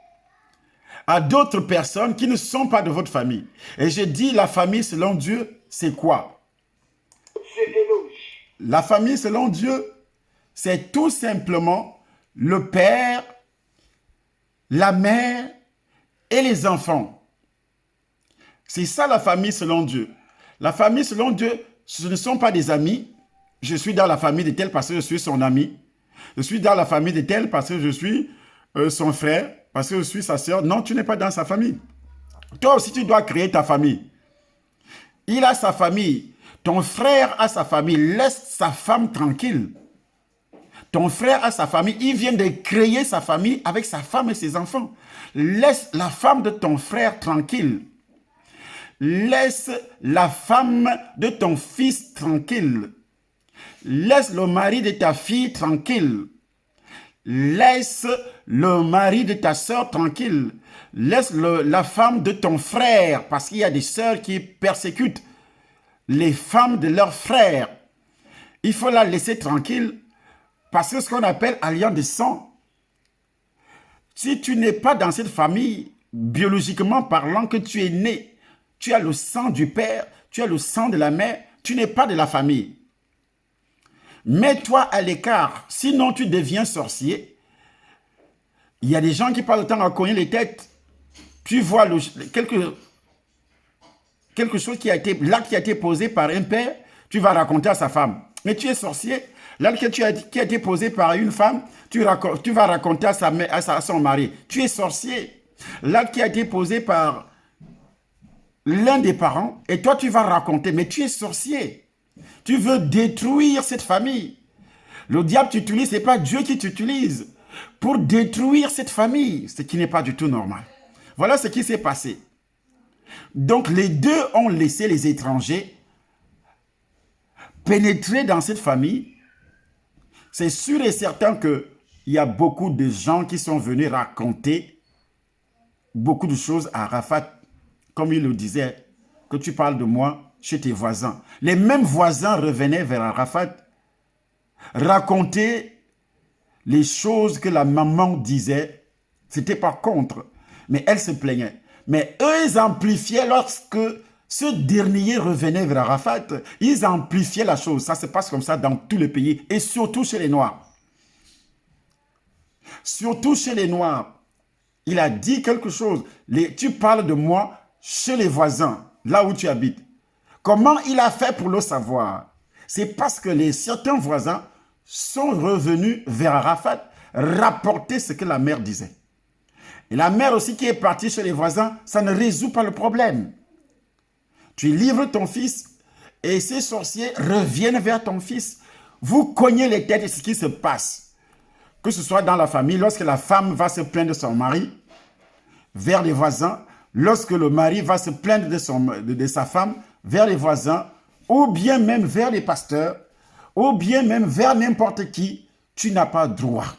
à d'autres personnes qui ne sont pas de votre famille. Et je dis la famille selon Dieu, c'est quoi? La famille selon Dieu, c'est tout simplement le père, la mère et les enfants. C'est ça la famille selon Dieu. La famille selon Dieu, ce ne sont pas des amis. Je suis dans la famille de tel parce que je suis son ami. Je suis dans la famille de tel parce que je suis son frère, parce que je suis sa sœur. Non, tu n'es pas dans sa famille. Toi aussi, tu dois créer ta famille. Il a sa famille. Ton frère a sa famille, laisse sa femme tranquille. Ton frère a sa famille, il vient de créer sa famille avec sa femme et ses enfants. Laisse la femme de ton frère tranquille. Laisse la femme de ton fils tranquille. Laisse le mari de ta fille tranquille. Laisse le mari de ta soeur tranquille. Laisse la femme de ton frère, parce qu'il y a des sœurs qui persécutent les femmes de leurs frères. Il faut la laisser tranquille parce que ce qu'on appelle alliance de sang. Si tu n'es pas dans cette famille, biologiquement parlant, que tu es né, tu as le sang du père, tu as le sang de la mère, tu n'es pas de la famille. Mets-toi à l'écart, sinon tu deviens sorcier. Il y a des gens qui passent le temps à cogner les têtes. Tu vois quelque chose qui a été posé par un père, tu vas raconter à sa femme. Mais tu es sorcier. L'acte qui a été posé par une femme, tu vas raconter à son mari. Tu es sorcier. L'acte qui a été posé par l'un des parents, et toi tu vas raconter, mais tu es sorcier. Tu veux détruire cette famille. Le diable t'utilise, ce n'est pas Dieu qui t'utilise pour détruire cette famille, ce qui n'est pas du tout normal. Voilà ce qui s'est passé. Donc les deux ont laissé les étrangers pénétrer dans cette famille. C'est sûr et certain qu'il y a beaucoup de gens qui sont venus raconter beaucoup de choses à Arafat, comme il le disait, que tu parles de moi chez tes voisins. Les mêmes voisins revenaient vers Arafat, raconter les choses que la maman disait. C'était pas contre, mais elle se plaignait. Mais eux, ils amplifiaient lorsque ce dernier revenait vers Arafat. Ils amplifiaient la chose. Ça se passe comme ça dans tous les pays et surtout chez les Noirs. Surtout chez les Noirs. Il a dit quelque chose. Tu parles de moi chez les voisins, là où tu habites. Comment il a fait pour le savoir? C'est parce que certains voisins sont revenus vers Arafat rapporter ce que la mère disait. Et la mère aussi qui est partie chez les voisins, ça ne résout pas le problème. Tu livres ton fils et ces sorciers reviennent vers ton fils. Vous cognez les têtes de ce qui se passe. Que ce soit dans la famille, lorsque la femme va se plaindre de son mari, vers les voisins, lorsque le mari va se plaindre de sa femme, vers les voisins, ou bien même vers les pasteurs, ou bien même vers n'importe qui, tu n'as pas droit.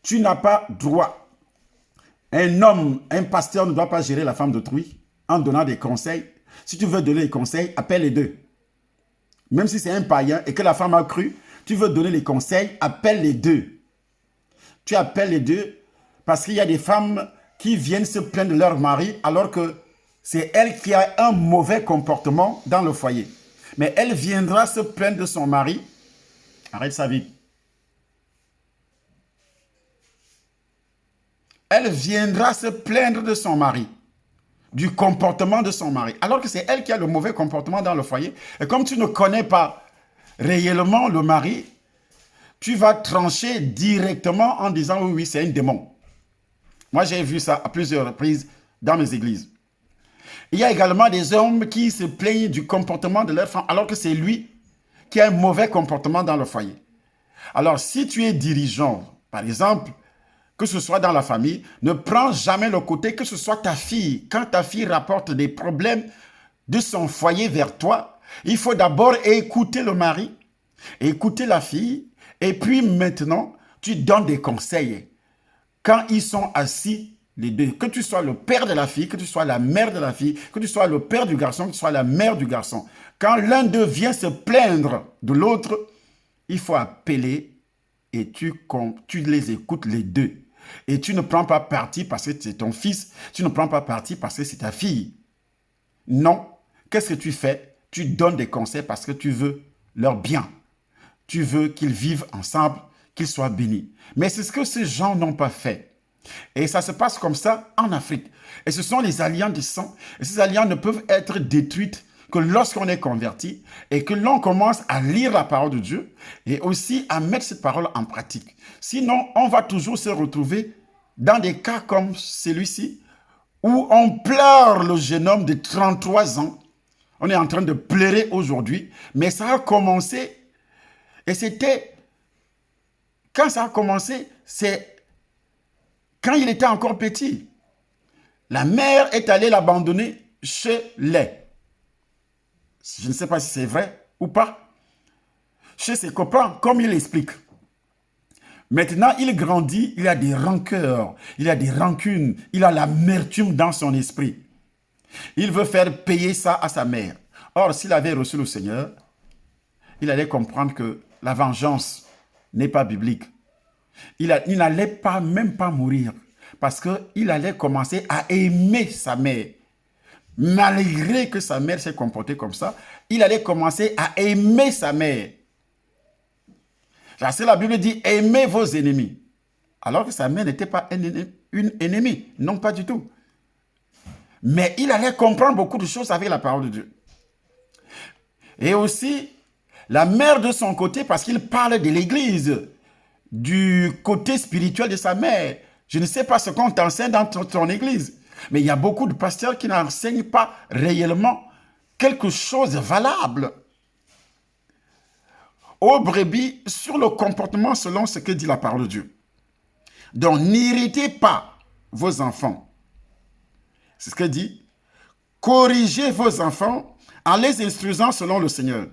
Tu n'as pas droit. Un homme, un pasteur ne doit pas gérer la femme d'autrui en donnant des conseils. Si tu veux donner des conseils, appelle les deux. Même si c'est un païen et que la femme a cru, tu veux donner les conseils, appelle les deux. Tu appelles les deux parce qu'il y a des femmes qui viennent se plaindre de leur mari alors que c'est elle qui a un mauvais comportement dans le foyer. Mais elle viendra se plaindre de son mari. Arrête sa vie. Elle viendra se plaindre de son mari, du comportement de son mari, alors que c'est elle qui a le mauvais comportement dans le foyer. Et comme tu ne connais pas réellement le mari, tu vas trancher directement en disant oui, oui, c'est un démon. Moi, j'ai vu ça à plusieurs reprises dans mes églises. Il y a également des hommes qui se plaignent du comportement de leur femme, alors que c'est lui qui a un mauvais comportement dans le foyer. Alors, si tu es dirigeant, par exemple, que ce soit dans la famille, ne prends jamais le côté que ce soit ta fille. Quand ta fille rapporte des problèmes de son foyer vers toi, il faut d'abord écouter le mari, écouter la fille, et puis maintenant, tu donnes des conseils. Quand ils sont assis, les deux, que tu sois le père de la fille, que tu sois la mère de la fille, que tu sois le père du garçon, que tu sois la mère du garçon, quand l'un d'eux vient se plaindre de l'autre, il faut appeler et tu les écoutes les deux. Et tu ne prends pas parti parce que c'est ton fils, tu ne prends pas parti parce que c'est ta fille. Non. Qu'est-ce que tu fais? Tu donnes des conseils parce que tu veux leur bien. Tu veux qu'ils vivent ensemble, qu'ils soient bénis. Mais c'est ce que ces gens n'ont pas fait. Et ça se passe comme ça en Afrique. Et ce sont les alliances du sang. Et ces alliances ne peuvent être détruites que lorsqu'on est converti et que l'on commence à lire la parole de Dieu et aussi à mettre cette parole en pratique. Sinon, on va toujours se retrouver dans des cas comme celui-ci où on pleure le jeune homme de 33 ans. On est en train de pleurer aujourd'hui, mais ça a commencé et c'était... Quand ça a commencé, c'est quand il était encore petit. La mère est allée l'abandonner chez les... Je ne sais pas si c'est vrai ou pas. Chez ses copains, comme il explique. Maintenant, il grandit, il a des rancœurs, il a des rancunes, il a l'amertume dans son esprit. Il veut faire payer ça à sa mère. Or, s'il avait reçu le Seigneur, il allait comprendre que la vengeance n'est pas biblique. Il n'allait même pas mourir parce qu'il allait commencer à aimer sa mère. Malgré que sa mère s'est comportée comme ça, il allait commencer à aimer sa mère. C'est la Bible dit, aimez vos ennemis. Alors que sa mère n'était pas une ennemie. Non, pas du tout. Mais il allait comprendre beaucoup de choses avec la parole de Dieu. Et aussi, la mère de son côté, parce qu'il parle de l'église, du côté spirituel de sa mère. Je ne sais pas ce qu'on t'enseigne dans ton église. Mais il y a beaucoup de pasteurs qui n'enseignent pas réellement quelque chose de valable aux brebis sur le comportement selon ce que dit la parole de Dieu. Donc, n'irritez pas vos enfants. C'est ce que dit. Corrigez vos enfants en les instruisant selon le Seigneur.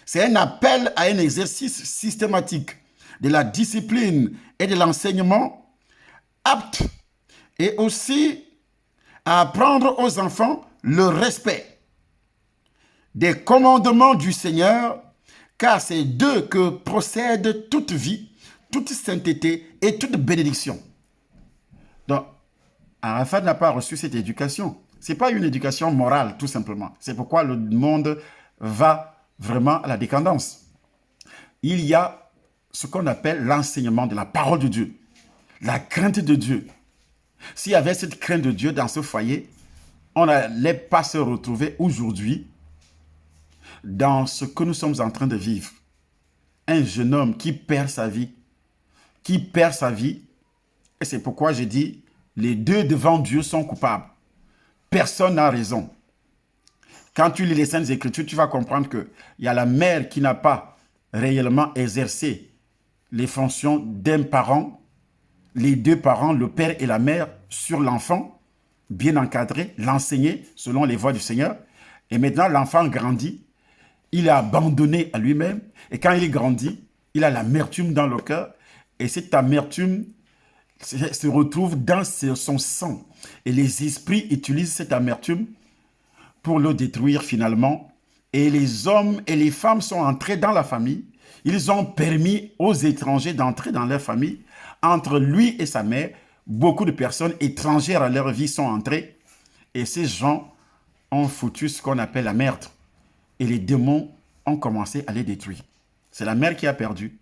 C'est un appel à un exercice systématique de la discipline et de l'enseignement apte et aussi à apprendre aux enfants le respect des commandements du Seigneur, car c'est d'eux que procède toute vie, toute sainteté et toute bénédiction. Donc, Arafat n'a pas reçu cette éducation. Ce n'est pas une éducation morale, tout simplement. C'est pourquoi le monde va vraiment à la décadence. Il y a ce qu'on appelle l'enseignement de la parole de Dieu, la crainte de Dieu. S'il y avait cette crainte de Dieu dans ce foyer, on n'allait pas se retrouver aujourd'hui dans ce que nous sommes en train de vivre. Un jeune homme qui perd sa vie qui perd sa vie. Et c'est pourquoi j'ai dit, les deux devant Dieu sont coupables. Personne n'a raison. Quand tu lis les Saintes Écritures, tu vas comprendre qu'il y a la mère qui n'a pas réellement exercé les fonctions d'un parent, les deux parents, le père et la mère, sur l'enfant, bien encadré, l'enseigner selon les voies du Seigneur. Et maintenant, l'enfant grandit, il est abandonné à lui-même. Et quand il grandit, il a l'amertume dans le cœur. Et cette amertume se retrouve dans son sang. Et les esprits utilisent cette amertume pour le détruire finalement. Et les hommes et les femmes sont entrés dans la famille. Ils ont permis aux étrangers d'entrer dans leur famille. Entre lui et sa mère, beaucoup de personnes étrangères à leur vie sont entrées. Et ces gens ont foutu ce qu'on appelle la merde. Et les démons ont commencé à les détruire. C'est la mère qui a perdu.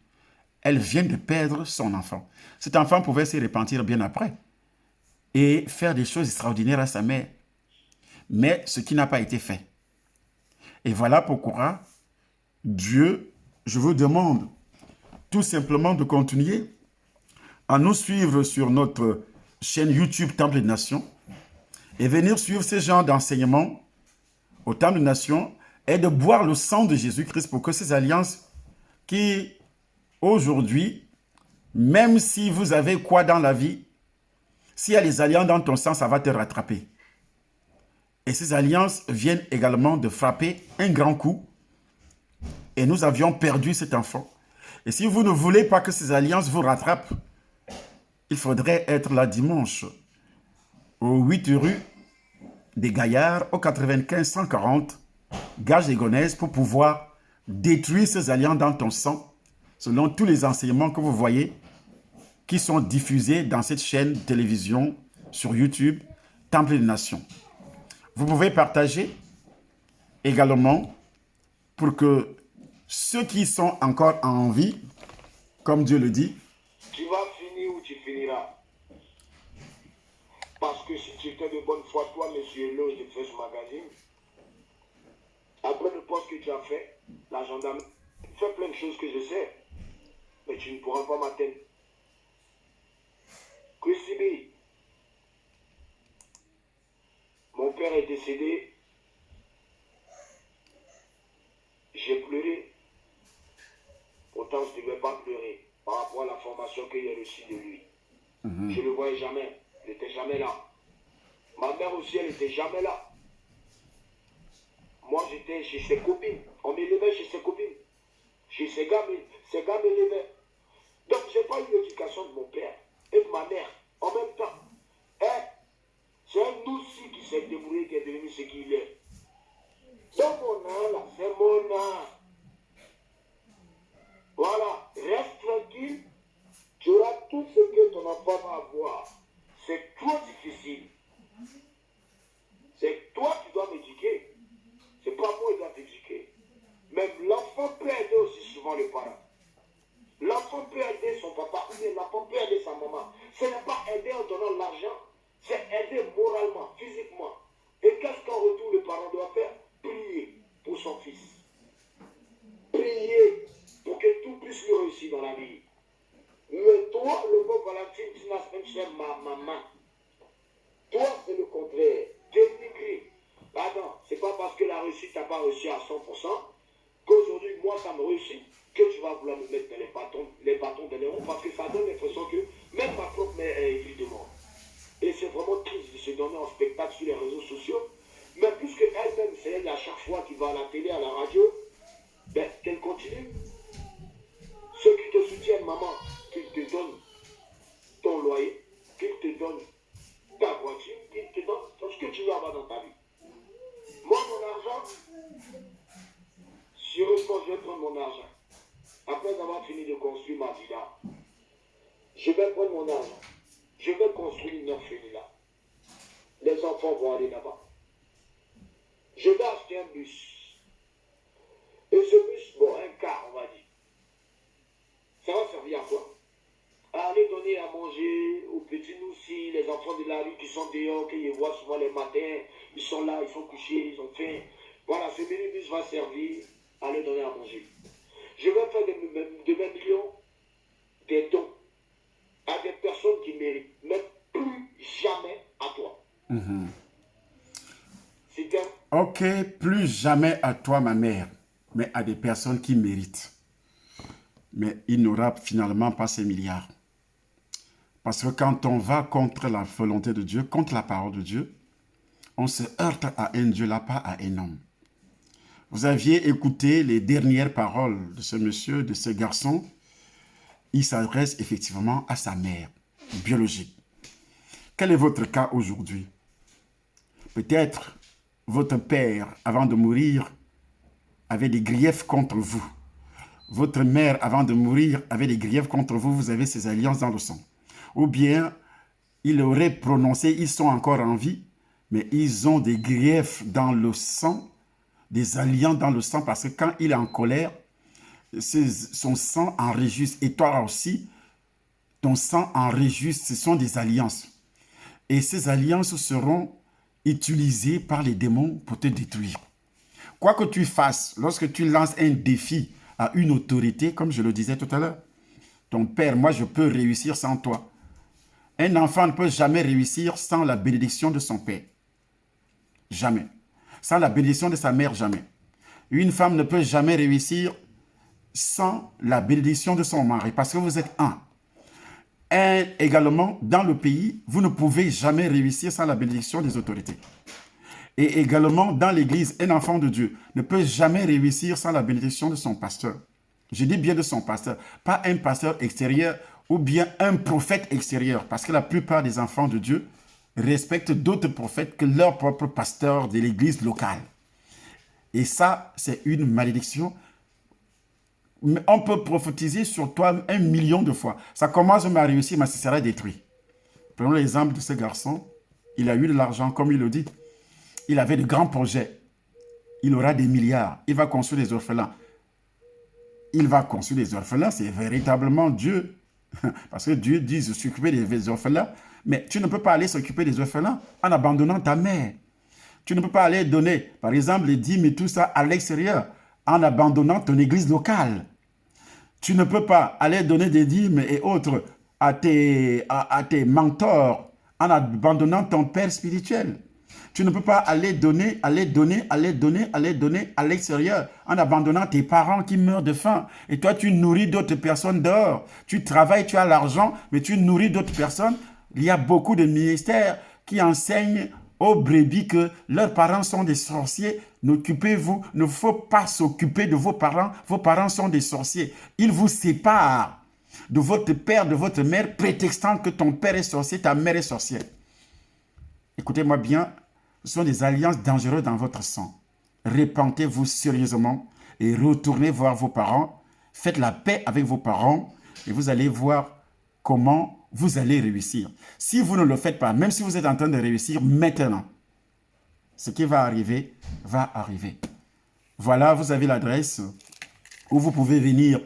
Elle vient de perdre son enfant. Cet enfant pouvait se repentir bien après et faire des choses extraordinaires à sa mère. Mais ce qui n'a pas été fait. Et voilà pourquoi Dieu, je vous demande tout simplement de continuer à nous suivre sur notre chaîne YouTube Temple des Nations et venir suivre ce genre d'enseignement au Temple des Nations et de boire le sang de Jésus-Christ pour que ces alliances qui, aujourd'hui, même si vous avez quoi dans la vie, s'il y a les alliances dans ton sang, ça va te rattraper. Et ces alliances viennent également de frapper un grand coup. Et nous avions perdu cet enfant. Et si vous ne voulez pas que ces alliances vous rattrapent, il faudrait être là dimanche, au 8 rue des Gaillards, au 95 140, Gage des Gonesse, pour pouvoir détruire ces alliances dans ton sang, selon tous les enseignements que vous voyez, qui sont diffusés dans cette chaîne de télévision, sur YouTube, Temple des Nations. Vous pouvez partager également pour que ceux qui sont encore en vie, comme Dieu le dit, tu vas finir où tu finiras. Parce que si tu étais de bonne foi, toi, monsieur Hello de Fresh Magazine, après le poste que tu as fait, la gendarmerie fait plein de choses que je sais, mais tu ne pourras pas m'atteindre. Christy B, mon père est décédé, j'ai pleuré, pourtant je ne devais pas pleurer par rapport à la formation qu'il y a reçue de lui. Je ne le voyais jamais, il n'était jamais là. Ma mère aussi, elle n'était jamais là. Moi, j'étais chez ses copines, on m'élevait chez ses copines, chez ses gars m'élevaient. Donc, je n'ai pas eu l'éducation de mon père et de ma mère en même temps. C'est un aussi qui s'est débrouillé, qui est devenu ce qu'il est. C'est mon âme, là, c'est mon âme. Voilà, reste tranquille, tu auras tout ce que ton enfant va avoir. C'est trop difficile. C'est toi qui dois m'éduquer. C'est pas moi qui dois t'éduquer. Même l'enfant peut aider aussi souvent les parents. L'enfant peut aider son papa, ou bien l'enfant peut aider sa maman. Ce n'est pas aider en donnant l'argent, c'est aider moralement, physiquement. Et qu'est-ce qu'en retour le parent doit faire? Prier pour son fils. Prier pour que tout puisse lui réussir dans la vie. Mais toi, le mot Valentine, tu n'as même chez ma maman. Toi, c'est le contraire. Dénigrer. Pardon, c'est pas parce que la réussite n'a pas réussi à 100% qu'aujourd'hui, moi, ça me réussit, que tu vas vouloir me mettre les bâtons dans les roues, parce que ça donne l'impression que même ma propre mère est écrite de moi. Et c'est vraiment triste de se donner en spectacle sur les réseaux sociaux. Mais puisque elle-même, c'est elle à chaque fois qu'il va à la télé, à la radio, ben, qu'elle continue. Ceux qui te soutiennent, maman, qu'ils te donnent ton loyer, qu'ils te donnent ta voiture, qu'ils te donnent tout ce que tu veux avoir dans ta vie. Moi, mon argent, sérieusement, je vais prendre mon argent. Après avoir fini de construire ma villa, je vais prendre mon argent. Je vais construire une orphelinat là. Les enfants vont aller là-bas. Je vais acheter un bus. Et ce bus, bon, un car, on va dire. Ça va servir à quoi? À aller donner à manger aux petits noussis, les enfants de la rue qui sont dehors, qui les voient souvent les matins. Ils sont là, ils sont couchés, ils ont faim. Voilà, ce minibus va servir à leur donner à manger. Je vais faire de mes millions des dons à des personnes qui méritent, mais plus jamais à toi. C'est un... Ok, plus jamais à toi, ma mère, mais à des personnes qui méritent. Mais il n'aura finalement pas ces milliards. Parce que quand on va contre la volonté de Dieu, contre la parole de Dieu, on se heurte à un Dieu là, pas à un homme. Vous aviez écouté les dernières paroles de ce monsieur, de ce garçon. Il s'adresse effectivement à sa mère biologique. Quel est votre cas aujourd'hui? Peut-être votre père, avant de mourir, avait des griefs contre vous. Votre mère, avant de mourir, avait des griefs contre vous. Vous avez ces alliances dans le sang. Ou bien, il aurait prononcé, ils sont encore en vie, mais ils ont des griefs dans le sang, des alliances dans le sang, parce que quand il est en colère, son sang enregistre. Et toi aussi, ton sang enregistre. Ce sont des alliances. Et ces alliances seront utilisées par les démons pour te détruire. Quoi que tu fasses, lorsque tu lances un défi à une autorité, comme je le disais tout à l'heure, ton père, moi je peux réussir sans toi. Un enfant ne peut jamais réussir sans la bénédiction de son père. Jamais. Sans la bénédiction de sa mère, jamais. Une femme ne peut jamais réussir sans la bénédiction de son mari, parce que vous êtes un. Et également, dans le pays, vous ne pouvez jamais réussir sans la bénédiction des autorités. Et également, dans l'église, un enfant de Dieu ne peut jamais réussir sans la bénédiction de son pasteur. Je dis bien de son pasteur, pas un pasteur extérieur ou bien un prophète extérieur, parce que la plupart des enfants de Dieu respectent d'autres prophètes que leur propre pasteur de l'église locale. Et ça, c'est une malédiction. Mais on peut prophétiser sur toi 1 million de fois. Ça commence à réussir, mais ça sera détruit. Prenons l'exemple de ce garçon. Il a eu de l'argent, comme il le dit. Il avait de grands projets. Il aura des milliards. Il va construire des orphelins. Il va construire des orphelins, c'est véritablement Dieu. Parce que Dieu dit de s'occuper des orphelins. Mais tu ne peux pas aller s'occuper des orphelins en abandonnant ta mère. Tu ne peux pas aller donner, par exemple, les dîmes et tout ça à l'extérieur en abandonnant ton église locale. Tu ne peux pas aller donner des dîmes et autres à tes mentors en abandonnant ton père spirituel. Tu ne peux pas aller donner à l'extérieur en abandonnant tes parents qui meurent de faim. Et toi, tu nourris d'autres personnes dehors. Tu travailles, tu as l'argent, mais tu nourris d'autres personnes. Il y a beaucoup de ministères qui enseignent aux brebis que leurs parents sont des sorciers. N'occupez-vous, il ne faut pas s'occuper de vos parents. Vos parents sont des sorciers. Ils vous séparent de votre père, de votre mère, prétextant que ton père est sorcier, ta mère est sorcière. Écoutez-moi bien, ce sont des alliances dangereuses dans votre sang. Repentez-vous sérieusement et retournez voir vos parents. Faites la paix avec vos parents et vous allez voir comment vous allez réussir. Si vous ne le faites pas, même si vous êtes en train de réussir maintenant, ce qui va arriver, va arriver. Voilà, vous avez l'adresse où vous pouvez venir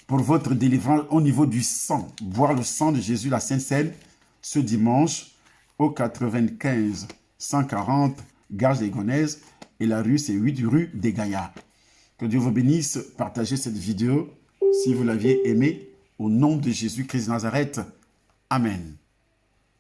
pour votre délivrance au niveau du sang. Boire le sang de Jésus, la Sainte Seine, ce dimanche au 95 140 Gare des Gonaises et la rue, c'est 8 rue des Gaillards. Que Dieu vous bénisse. Partagez cette vidéo si vous l'aviez aimée. Au nom de Jésus-Christ de Nazareth. Amen.